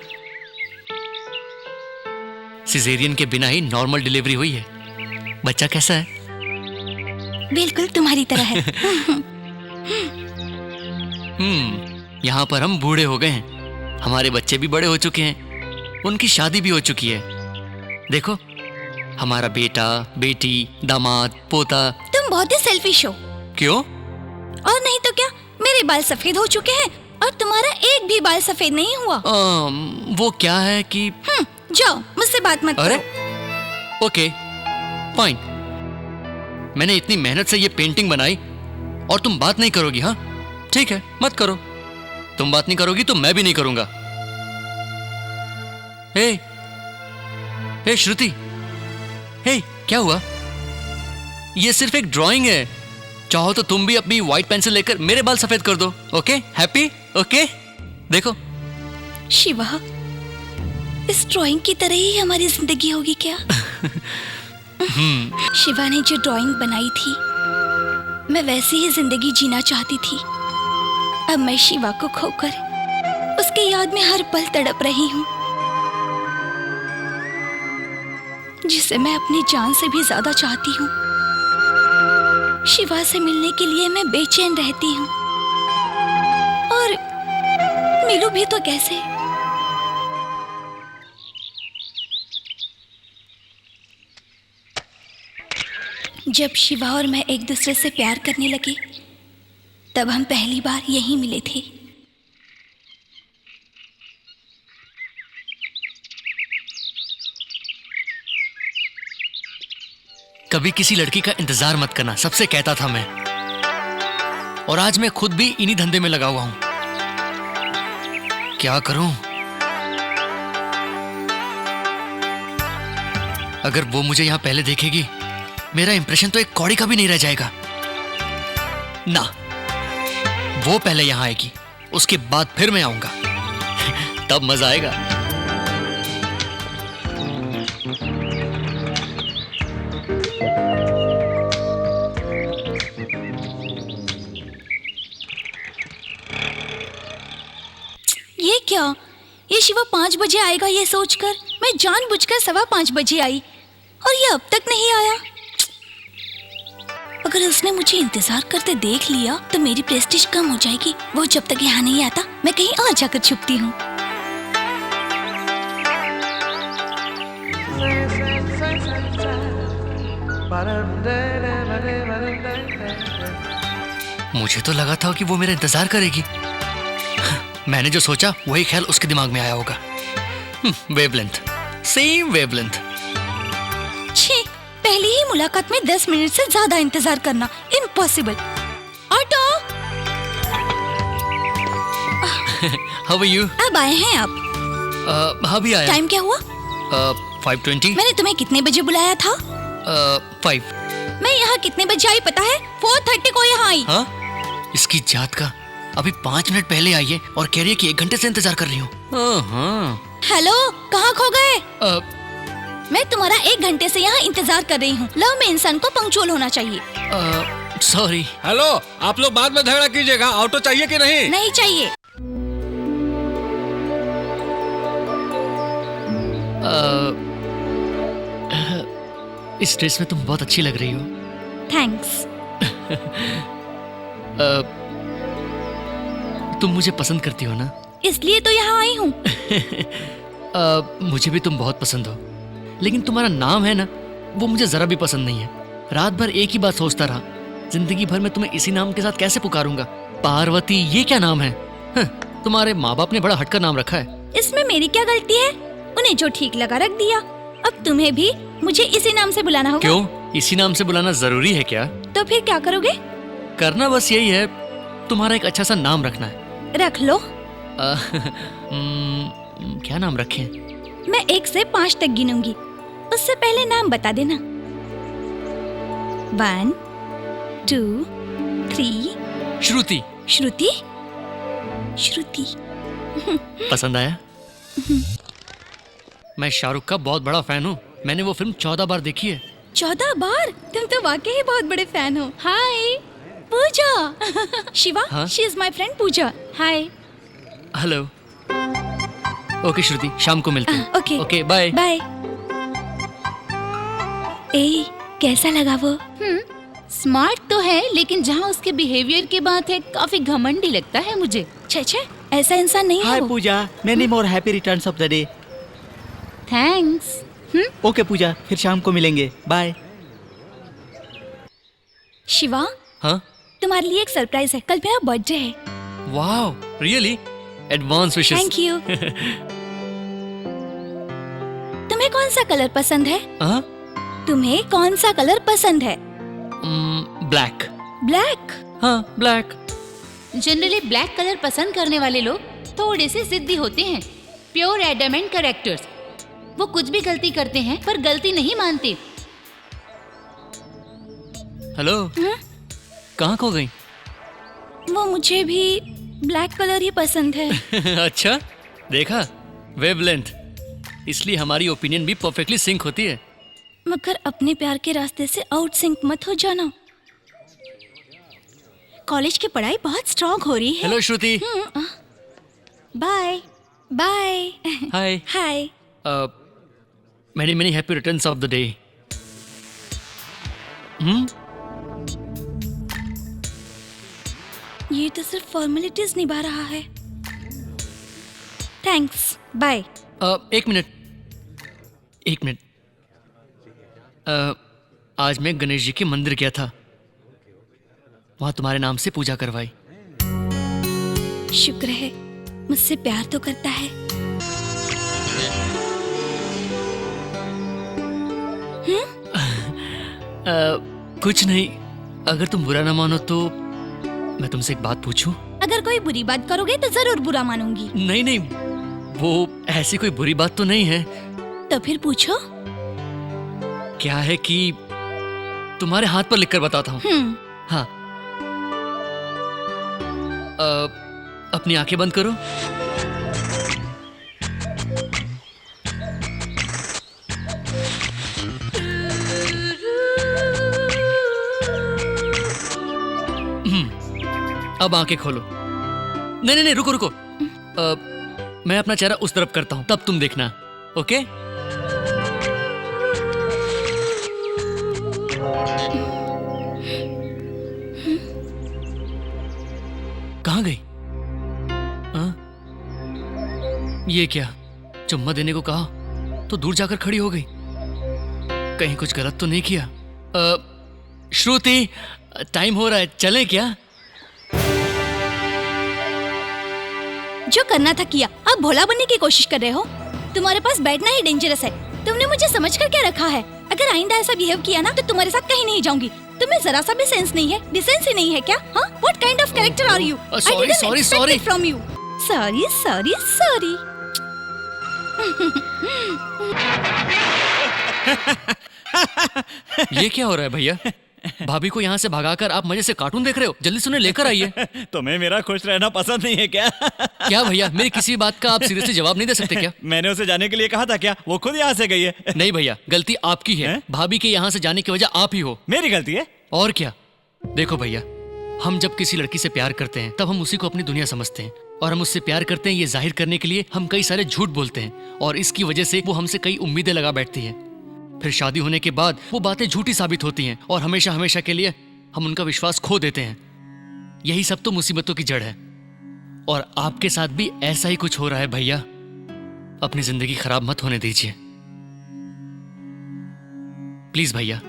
सिजेरियन के बिना ही नॉर्मल डिलीवरी हुई है। बच्चा कैसा है? बिल्कुल तुम्हारी तरह है। यहाँ पर हम बूढ़े हो गए हैं, हमारे बच्चे भी बड़े हो चुके हैं, उनकी शादी भी हो चुकी है। देखो, हमारा बेटा, बेटी, दामाद, पोता। तुम बहुत ही सेल्फिश हो। क्यों? और नहीं तो क्या, मेरे बाल सफेद हो चुके हैं और तुम्हारा एक भी बाल सफेद नहीं हुआ। वो क्या है कि जाओ, मुझसे बात मत अरे करो। ओके फाइन, मैंने इतनी मेहनत से ये पेंटिंग बनाई और तुम बात नहीं करोगी? हाँ ठीक है, मत करो। तुम बात नहीं करोगी तो मैं भी नहीं करूंगा। हे श्रुति, हे क्या हुआ? ये सिर्फ एक ड्राइंग है। चाहो तो तुम भी अपनी व्हाइट पेंसिल लेकर मेरे बाल सफेद कर दो। ओके? हैप्पी? ओके? देखो शिवा, इस ड्राइंग की तरह ही हमारी जिंदगी होगी क्या? शिवा ने जो ड्राइंग बनाई थी, मैं वैसी ही जिंदगी जीना चाहती थी। अब मैं शिवा को खोकर उसकी याद में हर पल तड़प रही हूँ, जिसे मैं अपनी जान से भी ज्यादा चाहती हूँ। शिवा से मिलने के लिए मैं बेचैन रहती हूँ, और मिलूं भी तो कैसे? जब शिवा और मैं एक दूसरे से प्यार करने लगे, तब हम पहली बार यहीं मिले थे। कभी किसी लड़की का इंतजार मत करना, सबसे कहता था मैं, और आज मैं खुद भी इन्हीं धंधे में लगा हुआ हूं। क्या करूं? अगर वो मुझे यहां पहले देखेगी, मेरा इंप्रेशन तो एक कौड़ी का भी नहीं रह जाएगा ना। वो पहले यहां आएगी, उसके बाद फिर मैं आऊंगा। तब मजा आएगा। ये क्या? ये शिवा 5 बजे आएगा ये सोचकर मैं जानबूझकर 5:15 बजे आई, और ये अब तक नहीं आया। अगर उसने मुझे इंतजार करते देख लिया तो मेरी प्रेस्टीज कम हो जाएगी। वो जब तक यहाँ नहीं आता, मैं कहीं और जाकर छुपती हूँ। मुझे तो लगा था कि वो मेरा इंतजार करेगी। मैंने जो सोचा वही ख्याल उसके दिमाग में आया होगा। Wavelength, same wavelength. छी, पहली ही मुलाकात में 10 मिनट से ज्यादा इंतजार करना impossible. Auto! How are you? अब आए हैं आप? हाँ भी आया। टाइम क्या हुआ? 5:20। मैंने तुम्हें कितने बजे बुलाया था? 5। मैं यहाँ कितने बजे आई पता है? 4:30 को यहाँ आई। हाँ? इसकी जात का, अभी 5 मिनट पहले आई है और कह रही है कि 1 घंटे से इंतजार कर रही हूँ। हेलो, कहाँ खो गए? मैं तुम्हारा 1 घंटे से यहाँ इंतजार कर रही हूँ। लव में इंसान को पंक्चुअल होना चाहिए। सॉरी। हेलो, आप लोग बाद में झगड़ा कीजिएगा। ऑटो चाहिए कि नहीं? नहीं चाहिए। इस ड्रेस में तुम बहुत अच्छी लग रही हो। थैंक्स। तुम मुझे पसंद करती हो ना? इसलिए तो यहाँ आई हूँ। मुझे भी तुम बहुत पसंद हो, लेकिन तुम्हारा नाम है ना, वो मुझे जरा भी पसंद नहीं है। रात भर एक ही बात सोचता रहा, जिंदगी भर में तुम्हें इसी नाम के साथ कैसे पुकारूंगा? पार्वती, ये क्या नाम है? तुम्हारे माँ बाप ने बड़ा हटकर नाम रखा है। इसमें मेरी क्या गलती है? उन्हें जो ठीक लगा रख दिया। अब तुम्हें भी मुझे इसी नाम से बुलाना होगा। क्यों? इसी नाम से बुलाना जरूरी है क्या? तो फिर क्या करोगे? करना बस यही है, तुम्हारा एक अच्छा सा नाम रखना है। रख लो। क्या नाम रखें? मैं 1 से 5 तक गिनूंगी, उससे पहले नाम बता देना। 1 2 3। श्रुति। श्रुति? श्रुति। पसंद आया? मैं शाहरुख का बहुत बड़ा फैन हूँ। मैंने वो फिल्म 14 बार देखी है। 14 बार? तुम तो वाकई ही बहुत बड़े फैन हो। Hi Pooja. Shiva, she is my friend Pooja. Hi. Hello. Okay Shruti, शाम को मिलते हैं। Okay okay, bye bye. ए, कैसा लगा वो? स्मार्ट तो है, लेकिन जहाँ उसके बिहेवियर की बात है, काफी घमंडी लगता है मुझे। छे, ऐसा इंसान नहीं है हाय वो। Pooja, many more happy returns of the day. Thanks. Okay Pooja, फिर शाम को मिलेंगे। बाय। शिवा, हाँ? तुम्हारे लिए एक सरप्राइज है। कल मेरा बर्थडे है। Wow, really? Advance wishes. Thank you. तुम्हें कौन सा कलर पसंद है? हाँ? तुम्हें कौन सा कलर पसंद है? ब्लैक। ब्लैक? हाँ, ब्लैक। जनरली ब्लैक कलर पसंद करने वाले लोग थोड़े से जिद्दी होते हैं। Pure adamant characters. वो कुछ भी गलती करते हैं पर गलती नहीं मानते। हेलो। कहाँ खो गई? वो मुझे भी ब्लैक कलर ही पसंद है। अच्छा, देखा? वेवलेंथ। इसलिए हमारी ओपिनियन भी परफेक्टली सिंक होती है। मगर अपने प्यार के रास्ते से आउट सिंक मत हो जाना। कॉलेज की पढ़ाई बहुत स्ट्रॉन्ग हो रही है। Hello Shruti. Bye bye. Hi. Hi. Many happy returns of the day. ये तो सिर्फ फॉर्मेलिटीज निभा रहा है। Thanks, bye. एक मिनट। आज मैं गणेश जी के मंदिर गया था, वहां तुम्हारे नाम से पूजा करवाई। शुक्र है, मुझसे प्यार तो करता है। कुछ नहीं, अगर तुम बुरा ना मानो तो मैं तुमसे एक बात पूछूं? अगर कोई बुरी बात करोगे तो जरूर बुरा मानूंगी। नहीं, वो ऐसी कोई बुरी बात तो नहीं है। तो फिर पूछो। क्या है कि तुम्हारे हाथ पर लिखकर बताता हूँ। हाँ, अपनी आंखें बंद करो। अब आंखें खोलो। नहीं, रुको। मैं अपना चेहरा उस तरफ करता हूं, तब तुम देखना। ओके? कहां गई? हाँ? ये क्या, चुम्मा देने को कहा तो दूर जाकर खड़ी हो गई। कहीं कुछ गलत तो नहीं किया? श्रुति, टाइम हो रहा है, चलें क्या? जो करना था किया, अब भोला बनने की कोशिश कर रहे हो। तुम्हारे पास बैठना ही डेंजरस है। तुमने मुझे समझकर क्या रखा है? अगर आइंदा ऐसा बिहेव किया ना तो तुम्हारे साथ कहीं नहीं जाऊंगी। तुम्हें जरा सा भी सेंस नहीं है, डिसेंसी नहीं है क्या? हाँ? What kind of character are you? I didn't expect it from you. Sorry. ये क्या हो रहा है भैया? भाभी को यहाँ से भगाकर आप मजे से कार्टून देख रहे हो? जल्दी से उन्हें लेकर आइए। तुम्हें मेरा खुश रहना पसंद नहीं है क्या? क्या भैया, मेरी किसी बात का आप सीरियसली जवाब नहीं दे सकते क्या? मैंने उसे जाने के लिए कहा था क्या? वो खुद यहाँ से गई है। नहीं भैया, गलती आपकी है। भाभी के यहाँ से जाने की वजह आप ही हो। मेरी गलती है? और क्या? देखो भैया, हम जब किसी लड़की से प्यार करते हैं तब हम उसी को अपनी दुनिया समझते हैं, और हम उससे प्यार करते हैं ये जाहिर करने के लिए हम कई सारे झूठ बोलते हैं, और इसकी वजह से वो हमसे कई उम्मीदें लगा बैठती है। फिर शादी होने के बाद वो बातें झूठी साबित होती हैं और हमेशा के लिए हम उनका विश्वास खो देते हैं। यही सब तो मुसीबतों की जड़ है, और आपके साथ भी ऐसा ही कुछ हो रहा है भैया। अपनी जिंदगी खराब मत होने दीजिए प्लीज भैया,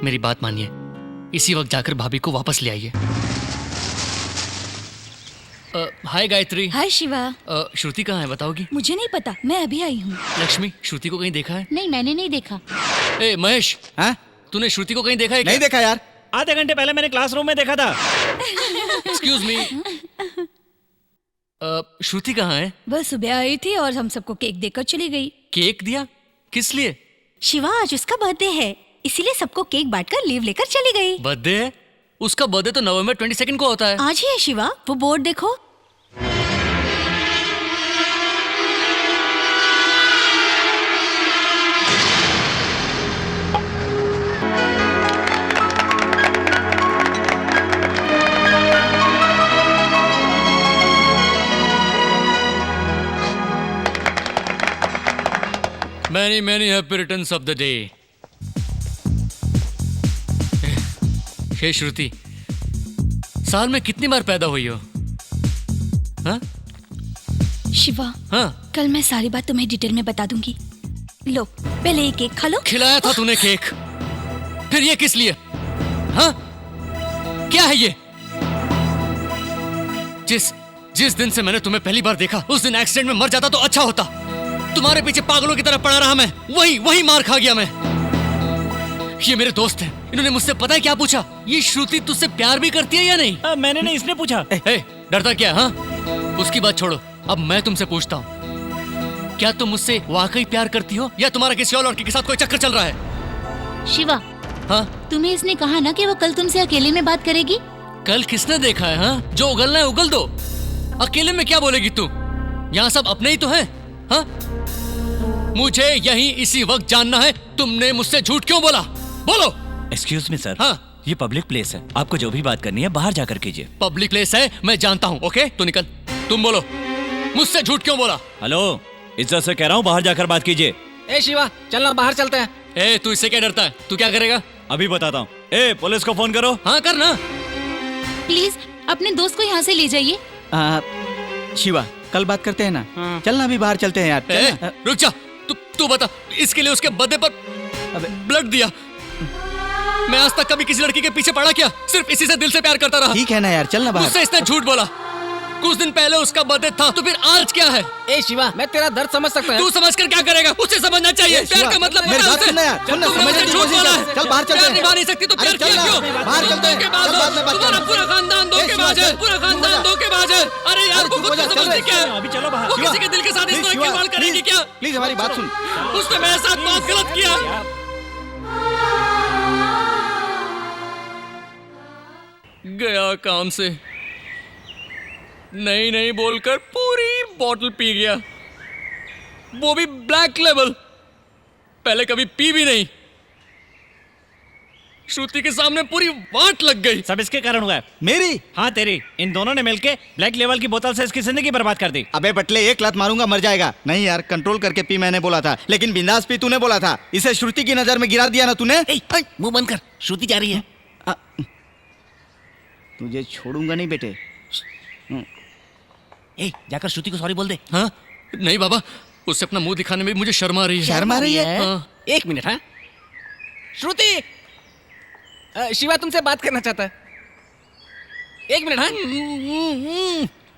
मेरी बात मानिए। इसी वक्त जाकर भाभी को वापस ले आइए। हाय गायत्री। हाय शिवा। श्रुति कहाँ है, बताओगी? मुझे नहीं पता, मैं अभी आई हूँ। लक्ष्मी, श्रुति को कहीं देखा है? नहीं, मैंने नहीं देखा। ए महेश, हाँ? तूने श्रुति को कहीं देखा है क्या? नहीं देखा यार, आधे घंटे पहले मैंने क्लासरूम में देखा था। एक्सक्यूज मी, श्रुति कहाँ है? वह सुबह आई थी और हम सबको केक देकर चली गई। केक दिया? किस लिए? शिवा, आज उसका बर्थडे है, इसीलिए सबको केक बांटकर लीव लेकर चली गई। बर्थडे है? उसका बर्थडे तो नवंबर 22 को होता है। आज ही है शिवा, वो बोर्ड देखो। Many happy returns of the day. हे श्रुति, साल में कितनी बार पैदा हुई हो? हाँ? शिवा, हाँ? कल मैं सारी बात तुम्हें डिटेल में बता दूंगी। लो, पहले ये केक खा लो। खिलाया था तूने केक, फिर ये किस लिए? हाँ? क्या है ये? जिस दिन से मैंने तुम्हें पहली बार देखा, उस दिन एक्सीडेंट में मर जाता तो अच्छा होता। तुम्हारे पीछे पागलों की तरह पड़ा रहा मैं, वही मार खा गया मैं। ये मेरे दोस्त हैं, इन्होंने मुझसे पता है क्या पूछा? ये श्रुति तुझसे प्यार भी करती है या नहीं? मैंने नहीं, इसने पूछा। डरता क्या? हाँ, उसकी बात छोड़ो, अब मैं तुमसे पूछता हूँ, क्या तुम मुझसे वाकई प्यार करती हो या तुम्हारा किसी और लड़के के साथ कोई चक्कर चल रहा है? शिवा, हाँ? तुम्हें इसने कहा ना कि वो कल तुमसे अकेले में बात करेगी? कल किसने देखा है? हाँ? जो उगलना है उगल दो, अकेले में क्या बोलेगी तू? यहाँ सब अपने ही तो हैं। हाँ? मुझे यही इसी वक्त जानना है, तुमने मुझसे झूठ क्यों बोला? बोलो। Excuse me sir. हाँ? ये पब्लिक प्लेस है, आपको जो भी बात करनी है बाहर जाकर कीजिए। पब्लिक प्लेस है, मैं जानता हूँ। ओके, तो निकल। तुम बोलो, मुझसे झूठ क्यों बोला? हेलो, इज्जत से कह रहा हूँ बाहर जाकर बात कीजिए। ए शिवा, चलना बाहर चलते हैं। ए, तू इससे क्या डरता है? तू क्या करेगा? अभी बताता हूँ। ए, पुलिस को फोन करो। हाँ, करना। प्लीज अपने दोस्त को यहाँ से ले जाइए। शिवा, कल बात करते हैं ना। चल ना, अभी बाहर चलते हैं यार। चल ना। रुक जा। तू बता, इसके लिए उसके बर्थडे पर ब्लड दिया। मैं आज तक कभी किसी लड़की के पीछे पड़ा क्या? सिर्फ इसी से दिल से प्यार करता रहा। ठीक है ना यार, चल ना बाहर। मुझसे इसने झूठ बोला। कुछ दिन पहले उसका बर्थडे था, तो फिर आज क्या है? ए शिवा, मैं तेरा दर्द समझ सकता हूँ। तू समझ कर क्या करेगा? उसे समझना चाहिए। प्यार का मतलब मेरी बता बात उसे। सुन ना यार, सुन ना, तुमने समझने मुझे की झूठ कोशिश बोला कर। है। चल बाहर चलते प्यार हैं। निभा नहीं सकती तो अरे प्यार चल किया ना, क्यों? बाहर चलते हैं। धोखेबाज चल, हो। बाद में बात तुम्हारा करेंगे। पूरा खानदान धोखेबाज है। पूरा खानदान धोखेबाज है। अरे यार, वो खुद को समझती क्या है? अभी चलो बाहर। वो किसी के दिल के साथ इस तरह खिलवाड़ करेगी क्या? प्लीज हमारी बात सुन। उसने मेरे साथ बहुत गलत किया। गया काम से, नहीं बोलकर पूरी बोतल पी गया, वो भी ब्लैक लेवल। पहले कभी पी भी नहीं। श्रुति के सामने पूरी वाट लग गई। सब इसके कारण हुआ है। मेरी? हाँ तेरी। इन दोनों ने मिलके ब्लैक लेवल की बोतल से इसकी जिंदगी बर्बाद कर दी। अबे बटले, एक लात मारूंगा मर जाएगा। नहीं यार, कंट्रोल करके पी मैंने बोला था, लेकिन बिंदास पी तूने बोला था। इसे श्रुति की नजर में गिरा दिया ना तूने। मुंह बंद कर, श्रुति जा रही है। तुझे छोड़ूंगा नहीं बेटे। ए, जाकर श्रुति को सॉरी बोल दे। हाँ? नहीं बाबा, उससे अपना मुंह दिखाने में मुझे शर्म आ रही है। शर्म आ रही है? हाँ। एक मिनट। हाँ श्रुति, शिवा तुमसे बात करना चाहता है। एक मिनट। हाँ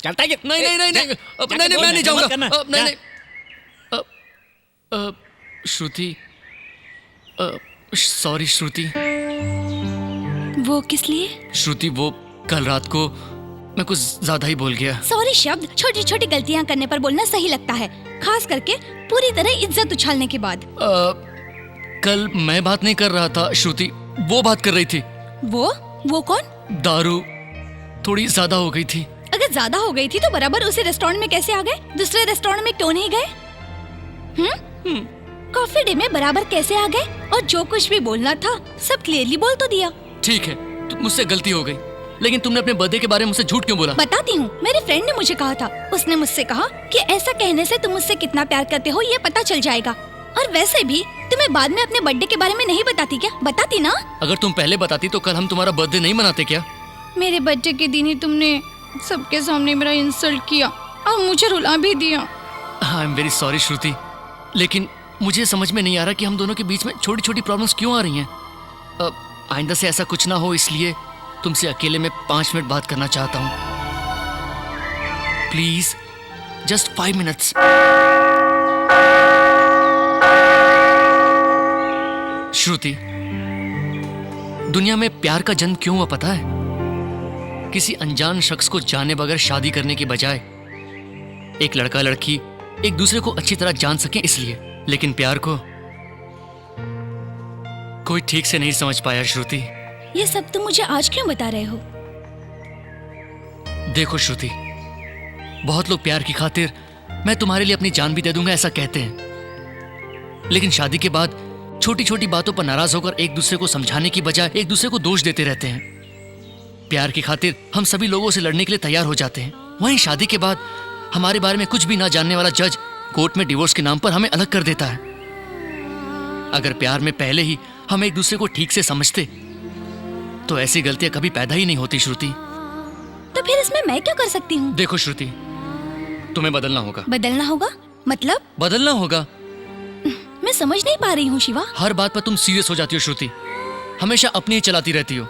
चलता है कि नहीं, मैं नहीं जाऊंगा। नहीं। श्रुति, सॉरी श्रुति। वो किस लिए? श्रुति, वो कल रात को मैं कुछ ज्यादा ही बोल गया। सॉरी शब्द छोटी छोटी गलतियां करने पर बोलना सही लगता है, खास करके पूरी तरह इज्जत उछालने के बाद। कल मैं बात नहीं कर रहा था श्रुति, वो बात कर रही थी। वो कौन? दारू थोड़ी ज्यादा हो गई थी। अगर ज्यादा हो गई थी तो बराबर उसी रेस्टोरेंट में कैसे आ गए? दूसरे रेस्टोरेंट में क्यों नहीं गए? कॉफी डे में बराबर कैसे आ गए? और जो कुछ भी बोलना था सब क्लियरली बोल तो दिया। ठीक है, मुझसे गलती हो गई, लेकिन तुमने अपने बर्थडे के बारे में मुझसे झूठ क्यों बोला? बताती हूँ। मेरे फ्रेंड ने मुझे कहा था, उसने मुझसे कहा कि ऐसा कहने से तुम मुझसे कितना प्यार करते हो ये पता चल जाएगा। और वैसे भी तुम्हें बाद में अपने बर्थडे के बारे में नहीं बताती क्या? बताती ना। अगर तुम पहले बताती तो कल हम तुम्हारा बर्थडे नहीं मनाते क्या? मेरे बर्थडे के दिन ही तुमने सबके सामने मेरा इंसल्ट किया और मुझे रुला भी दिया। आई एम वेरी सॉरी श्रुति, लेकिन मुझे समझ में नहीं आ रहा कि हम दोनों के बीच में छोटी छोटी प्रॉब्लम्स क्यों आ रही हैं। आइंदा से ऐसा कुछ ना हो, इसलिए तुमसे अकेले में 5 मिनट बात करना चाहता हूँ। Please, just 5 minutes. श्रुति, दुनिया में प्यार का जन्म क्यों हुआ पता है? किसी अनजान शख्स को जाने बगैर शादी करने की बजाय एक लड़का लड़की एक दूसरे को अच्छी तरह जान सकें इसलिए। लेकिन प्यार को कोई ठीक से नहीं समझ पाया श्रुति। ये सब तुम मुझे आज क्यों बता रहे हो? देखो श्रुति, बहुत लोग प्यार की खातिर मैं तुम्हारे लिए अपनी जान भी दे दूंगा ऐसा कहते हैं, लेकिन शादी के बाद छोटी छोटी बातों पर नाराज होकर एक दूसरे को समझाने की बजाय एक दूसरे को दोष देते रहते हैं। प्यार की खातिर हम सभी लोगों से लड़ने के लिए तैयार हो जाते हैं, वहीं शादी के बाद हमारे बारे में कुछ भी ना जानने वाला जज कोर्ट में डिवोर्स के नाम पर हमें अलग कर देता है। अगर प्यार में पहले ही हम एक दूसरे को ठीक से समझते तो ऐसी गलतियां कभी पैदा ही नहीं होती श्रुति। तो फिर इसमें मैं क्या कर सकती हूँ? देखो श्रुति, तुम्हें बदलना होगा। बदलना होगा? मतलब? बदलना होगा। मैं समझ नहीं पा रही हूँ शिवा। हर बात पर तुम सीरियस हो जाती हो श्रुति, हमेशा अपनी ही चलाती रहती हो।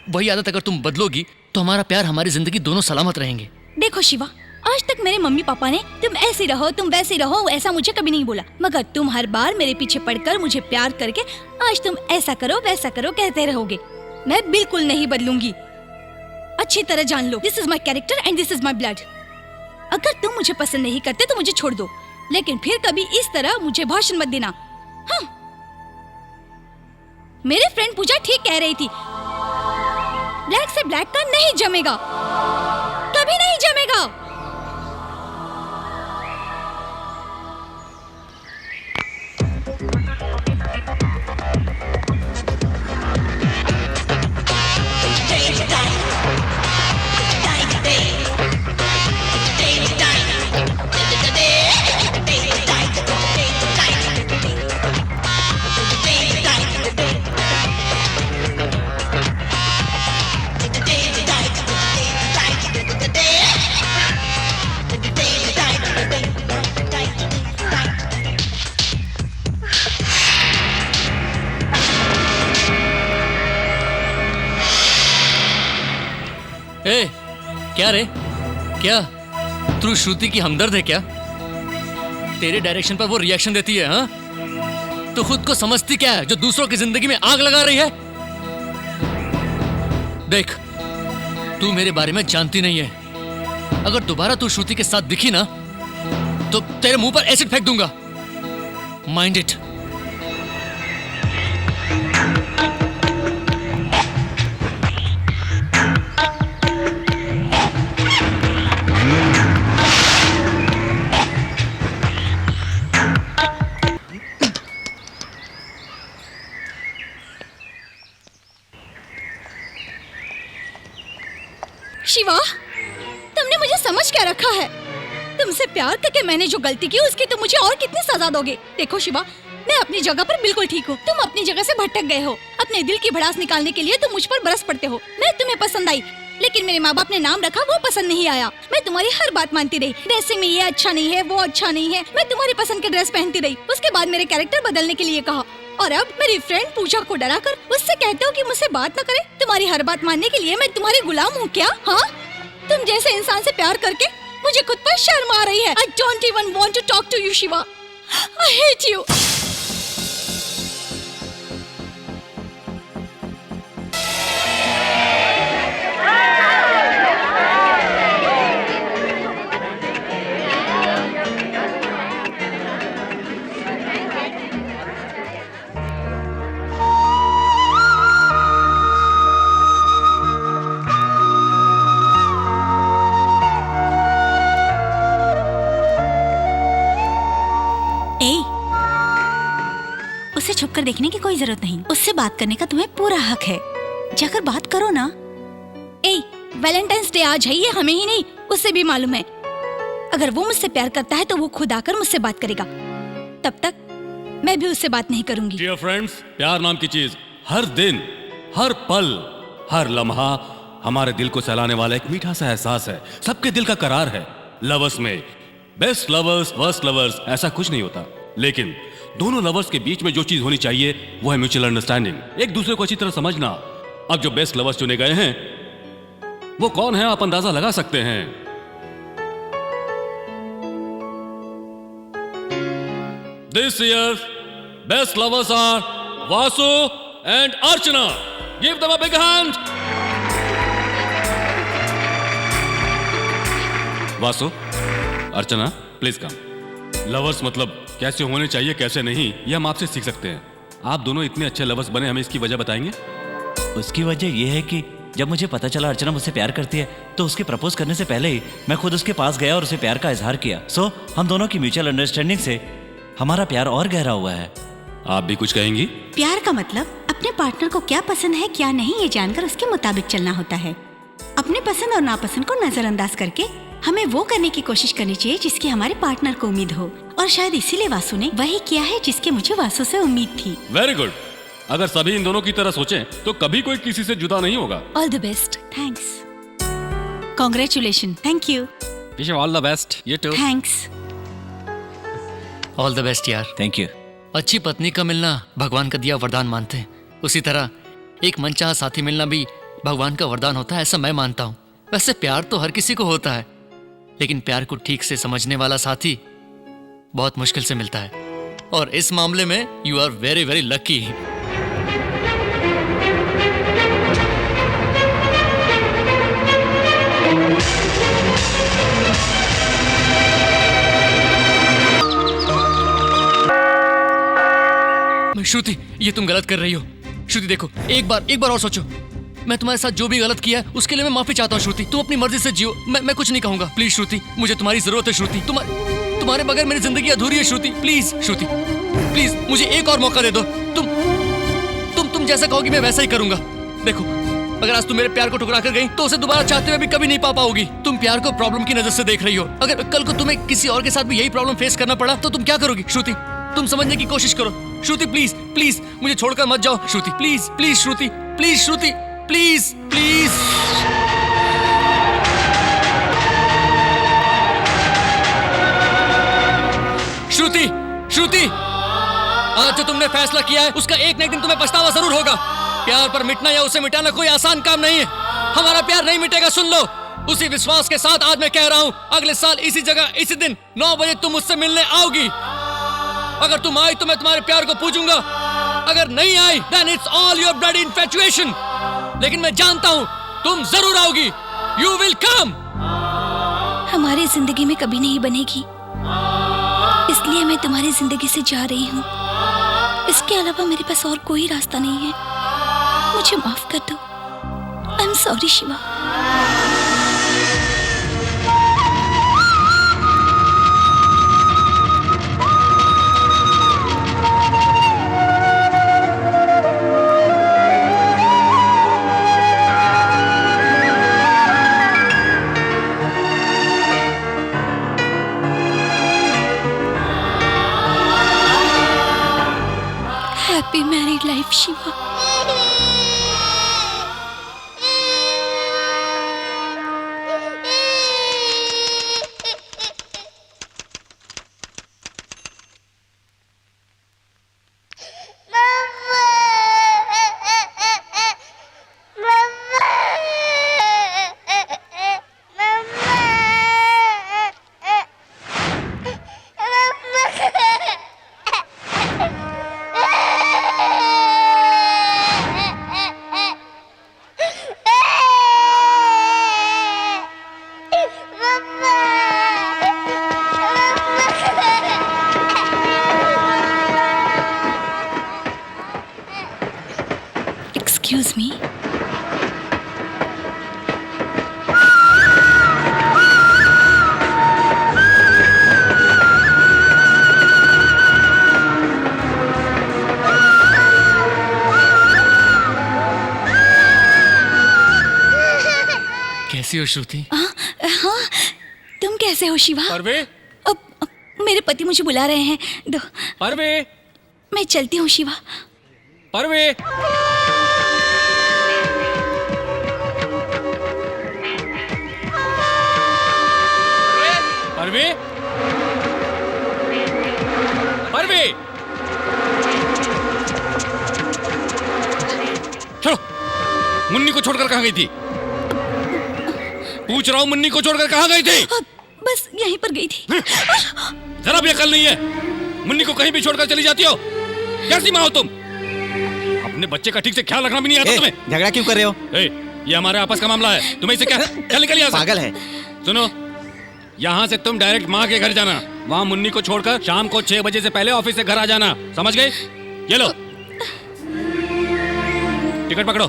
वही आदत अगर तुम बदलोगी तो हमारा प्यार, हमारी जिंदगी दोनों सलामत रहेंगे। देखो शिवा, आज तक मेरे मम्मी पापा ने तुम ऐसी रहो तुम वैसी रहो ऐसा मुझे कभी नहीं बोला, मगर तुम हर बार मेरे पीछे पड़कर मुझे प्यार करके आज तुम ऐसा करो वैसा करो कहते रहोगे। मैं बिल्कुल नहीं बदलूंगी, अच्छी तरह जान लो। This is my character and this is my blood. अगर तुम मुझे पसंद नहीं करते तो मुझे छोड़ दो, लेकिन फिर कभी इस तरह मुझे भाषण मत देना। हाँ। मेरे फ्रेंड पूजा ठीक कह रही थी, ब्लैक से ब्लैक का नहीं जमेगा, कभी नहीं जमेगा। क्या रे? क्या तू श्रुति की हमदर्द है क्या? तेरे डायरेक्शन पर वो रिएक्शन देती है, हाँ? तो खुद को समझती क्या है जो दूसरों की जिंदगी में आग लगा रही है? देख, तू मेरे बारे में जानती नहीं है। अगर दोबारा तू श्रुति के साथ दिखी ना तो तेरे मुंह पर एसिड फेंक दूंगा। Mind it. शिवा, तुमने मुझे समझ क्या रखा है? तुमसे प्यार करके मैंने जो गलती की उसकी तुम मुझे और कितनी सजा दोगे? देखो शिवा, मैं अपनी जगह पर बिल्कुल ठीक हूँ। तुम अपनी जगह से भटक गए हो। अपने दिल की भड़ास निकालने के लिए तुम मुझ पर बरस पड़ते हो। मैं तुम्हें पसंद आई, लेकिन मेरे माँ बाप ने नाम रखा वो पसंद नहीं आया। मैं तुम्हारी हर बात मानती रही। ड्रेसिंग में ये अच्छा नहीं है, वो अच्छा नहीं है। मैं तुम्हारी पसंद के ड्रेस पहनती रही। उसके बाद मेरे कैरेक्टर बदलने के लिए कहा, और अब मेरी फ्रेंड पूजा को डराकर उससे कहते हो कि मुझसे बात न करे। तुम्हारी हर बात मानने के लिए मैं तुम्हारी गुलाम हूँ क्या? हाँ, तुम जैसे इंसान से प्यार करके मुझे खुद पर शर्म आ रही है। I don't even want to talk to you, Shiva. I hate you. उसे छुपकर देखने की कोई जरूरत नहीं। उससे बात करने का तुम्हें पूरा हक है। जाकर बात करो ना। वैलेंटाइंस डे आज है, ये हमें ही नहीं उससे भी मालूम है। अगर वो मुझसे प्यार करता है तो वो खुद आकर मुझसे बात करेगा। तब तक मैं भी उससे बात नहीं करूंगी। डियर फ्रेंड्स, प्यार नाम की चीज हर दिन, हर पल, हर लम्हा हमारे दिल को सहलाने वाला एक मीठा सा एहसास है। सबके दिल का करार है। लवर्स में बेस्ट लवर्स, वर्स्ट लवर्स, ऐसा कुछ नहीं होता। लेकिन दोनों लवर्स के बीच में जो चीज होनी चाहिए वो है म्यूचुअल अंडरस्टैंडिंग। एक दूसरे को अच्छी तरह समझना। अब जो बेस्ट लवर्स चुने गए हैं वो कौन है आप अंदाजा लगा सकते हैं। This year best lovers are Vasu and Archana. Give them a big hand. Vasu, Archana, please come. Lovers मतलब कैसे होने चाहिए कैसे नहीं, ये हम आपसे सीख सकते हैं। आप दोनों इतने अच्छे लवर्स बने, हमें इसकी वजह बताएंगे? उसकी वजह यह है कि जब मुझे पता चला अर्चना मुझसे प्यार करती है तो उसके प्रपोज करने से पहले ही मैं खुद उसके पास गया और उसे प्यार का इजहार किया। सो हम दोनों की म्यूचुअल अंडरस्टैंडिंग से हमारा प्यार और गहरा हुआ है। आप भी कुछ कहेंगी? प्यार का मतलब अपने पार्टनर को क्या पसंद है क्या नहीं ये जानकर उसके मुताबिक चलना होता है। अपने पसंद और नापसंद को नजरअंदाज करके हमें वो करने की कोशिश करनी चाहिए जिसकी हमारे पार्टनर को उम्मीद हो। और शायद इसीलिए वासु ने वही किया है जिसके मुझे वासु से उम्मीद थी। Very good. अगर सभी इन दोनों की तरह सोचें तो कभी कोई किसी से जुदा नहीं होगा। All the best. Thanks. Congratulation. Thank you. Wish you all the best. You too. Thanks. All the best यार। Thank you. अच्छी पत्नी का मिलना भगवान का दिया वरदान मानते हैं। उसी तरह एक मनचाहा साथी मिलना भी भगवान का वरदान होता है, ऐसा मैं मानता हूँ। वैसे प्यार तो हर किसी को होता है, लेकिन प्यार को ठीक से समझने वाला साथी बहुत मुश्किल से मिलता है। और इस मामले में you are very very lucky. Shruti, ये तुम गलत कर रही हो। श्रुति देखो, एक बार और सोचो। मैं तुम्हारे साथ जो भी गलत किया है उसके लिए मैं माफी चाहता हूँ श्रुति। तुम अपनी मर्जी से जियो, मैं कुछ नहीं कहूंगा। प्लीज श्रुति, मुझे तुम्हारी जरूरत है श्रुति। तुम्हारे बगैर मेरी जिंदगी अधूरी है श्रुति। प्लीज श्रुति, प्लीज मुझे एक और मौका दे दो। तुम जैसा कहोगी मैं वैसा ही करूंगा। देखो, अगर आज तुम मेरे प्यार को ठुकरा कर गई तो उसे दोबारा चाहते हुए भी कभी नहीं पा पाओगी। तुम प्यार को प्रॉब्लम की नजर से देख रही हो। अगर कल को तुम्हें किसी और के साथ भी यही प्रॉब्लम फेस करना पड़ा तो तुम क्या करोगी श्रुति? तुम समझने की कोशिश करो श्रुति। प्लीज प्लीज मुझे छोड़कर मत जाओ Shruti. Please please Shruti, please Shruti, please please. Shruti, Shruti, आज जो तुमने फैसला किया है उसका एक न एक दिन तुम्हें पछतावा जरूर होगा। प्यार पर मिटना या उसे मिटाना कोई आसान काम नहीं है। हमारा प्यार नहीं मिटेगा, सुन लो। उसी विश्वास के साथ आज मैं कह रहा हूँ, अगले साल इसी जगह इसी दिन 9 बजे तुम मुझसे मिलने आओगी। अगर तुम आई तो मैं तुम्हारे प्यार को पूजूंगा, अगर नहीं आई then it's all your bloody infatuation। लेकिन मैं जानता हूँ तुम जरूर आओगी। You will come। हमारी जिंदगी में कभी नहीं बनेगी, इसलिए मैं तुम्हारी जिंदगी से जा रही हूँ। इसके अलावा मेरे पास और कोई रास्ता नहीं है। मुझे माफ कर दो। I am sorry Shiva. Happy married life Shiva. Excuse me? कैसी हो श्रुति? हाँ, तुम कैसे हो शिवा? परवे, अब मेरे पति मुझे बुला रहे हैं। दो, परवे, मैं चलती हूँ शिवा। परवे। परवे, परवे, चलो। मुन्नी को छोड़कर कहाँ गई थी? पूछ रहा हूँ, मुन्नी को छोड़कर कहाँ गई थी? बस यहीं पर गई थी। जरा भी अकल नहीं है, मुन्नी को कहीं भी छोड़कर चली जाती हो। कैसी माँ हो तुम? अपने बच्चे का ठीक से ख्याल रखना भी नहीं आता तुम्हें। झगड़ा क्यों कर रहे हो? ये हमारे आपस का मामला है, तुम्हें इसे क्या? चल निकल यहाँ से। पागल है। सुनो, यहाँ से तुम डायरेक्ट माँ के घर जाना। वहाँ मुन्नी को छोड़कर शाम को 6 बजे से पहले ऑफिस से घर आ जाना, समझ गए? ये लो टिकट पकड़ो,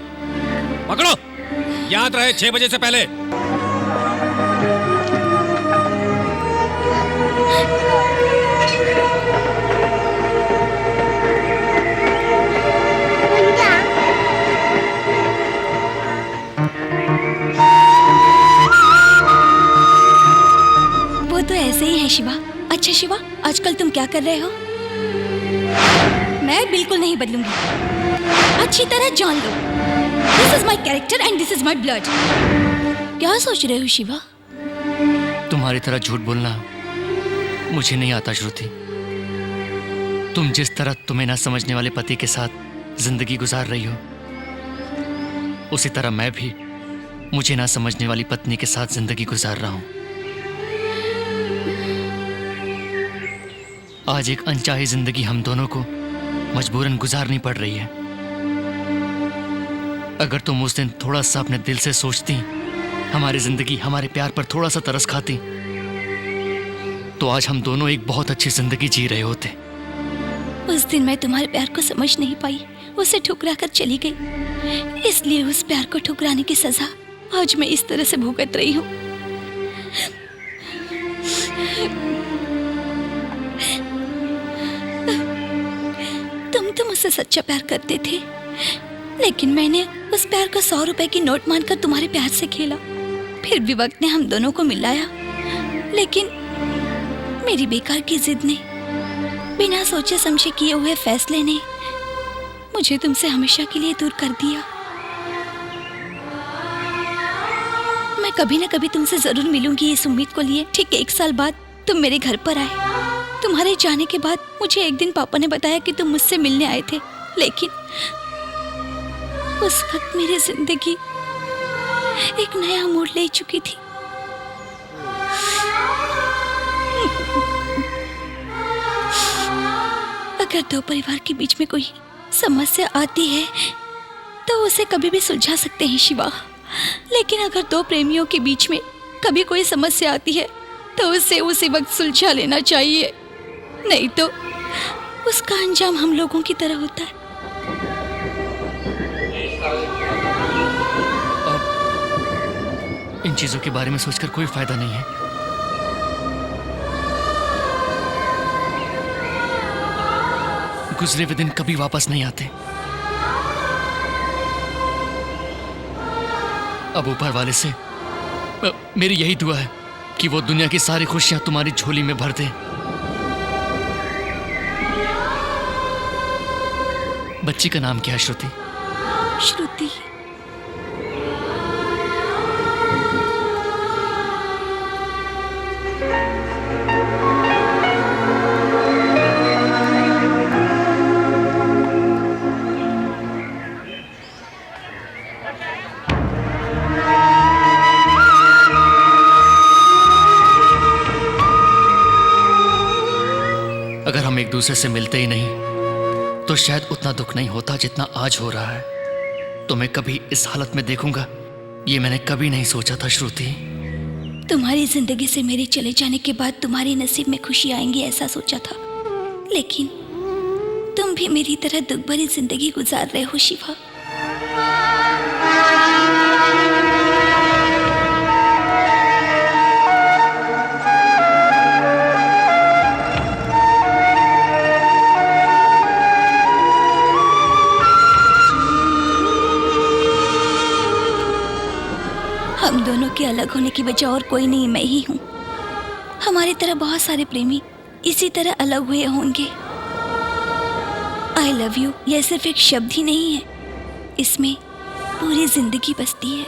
पकड़ो, याद रहे 6 बजे से पहले। वो तो ऐसे ही है शिवा। अच्छा शिवा, आजकल तुम क्या कर रहे हो? मैं बिल्कुल नहीं बदलूंगी, अच्छी तरह जान लो। This is my character and this is my blood. क्या सोच रहे हो शिवा? तुम्हारी तरह झूठ बोलना मुझे नहीं आता श्रुति। तुम जिस तरह तुम्हें ना समझने वाले पति के साथ जिंदगी गुजार रही हो, उसी तरह मैं भी मुझे ना समझने वाली पत्नी के साथ जिंदगी गुजार रहा हूं। आज एक अनचाही जिंदगी हम दोनों को मजबूरन गुजारनी पड़ रही है। अगर तुम उस दिन थोड़ा सा अपने दिल से सोचती, हमारी जिंदगी हमारे प्यार पर थोड़ा सा तरस खाती, तो आज हम दोनों एक बहुत अच्छी जिंदगी जी रहे होते। उस दिन मैं तुम्हारे प्यार को समझ नहीं पाई, उसे ठुकरा कर चली गई। इसलिए उस प्यार को ठुकराने की सजा आज मैं इस तरह से भुगत रही हूँ। तुम तो मुझसे सच्चा प्यार करते थे, लेकिन मैंने उस प्यार को 100 रुपए की नोट मानकर तुम्हारे प्यार से खेला। फिर भी वक्त ने हम दोनों को मिलाया, लेकिन मेरी बेकार की जिद ने, बिना सोचे समझे किए हुए फैसले ने मुझे तुमसे हमेशा के लिए दूर कर दिया। मैं कभी ना कभी तुमसे जरूर मिलूंगी इस उम्मीद को लिए। ठीक 1 साल बाद तुम मेरे घर पर आए। तुम्हारे जाने के बाद मुझे एक दिन पापा ने बताया कि तुम मुझसे मिलने आए थे, लेकिन उस वक्त मेरी जिंदगी एक नया मोड़ ले चुकी थी। अगर दो परिवार के बीच में कोई समस्या आती है तो उसे कभी भी सुलझा सकते हैं शिवा, लेकिन अगर दो प्रेमियों के बीच में कभी कोई समस्या आती है तो उसे उसी वक्त सुलझा लेना चाहिए, नहीं तो उसका अंजाम हम लोगों की तरह होता है। इन चीजों के बारे में सोचकर कोई फायदा नहीं है। गुजरे हुए दिन कभी वापस नहीं आते। अब ऊपर वाले से मेरी यही दुआ है कि वो दुनिया की सारी खुशियां तुम्हारी झोली में भर दे। बच्ची का नाम क्या है श्रुति? श्रुति। अगर हम एक दूसरे से मिलते ही नहीं तो शायद उतना दुख नहीं होता जितना आज हो रहा है। तो मैं कभी इस हालत में देखूंगा ये मैंने कभी नहीं सोचा था श्रुति। तुम्हारी जिंदगी से मेरे चले जाने के बाद तुम्हारे नसीब में खुशी आएंगी ऐसा सोचा था, लेकिन तुम भी मेरी तरह दुख भरी जिंदगी गुजार रहे हो शिवा। हम दोनों के अलग होने की वजह और कोई नहीं, मैं ही हूँ। हमारी तरह बहुत सारे प्रेमी इसी तरह अलग हुए होंगे। आई लव यू यह सिर्फ एक शब्द ही नहीं है, इसमें पूरी जिंदगी बसती है।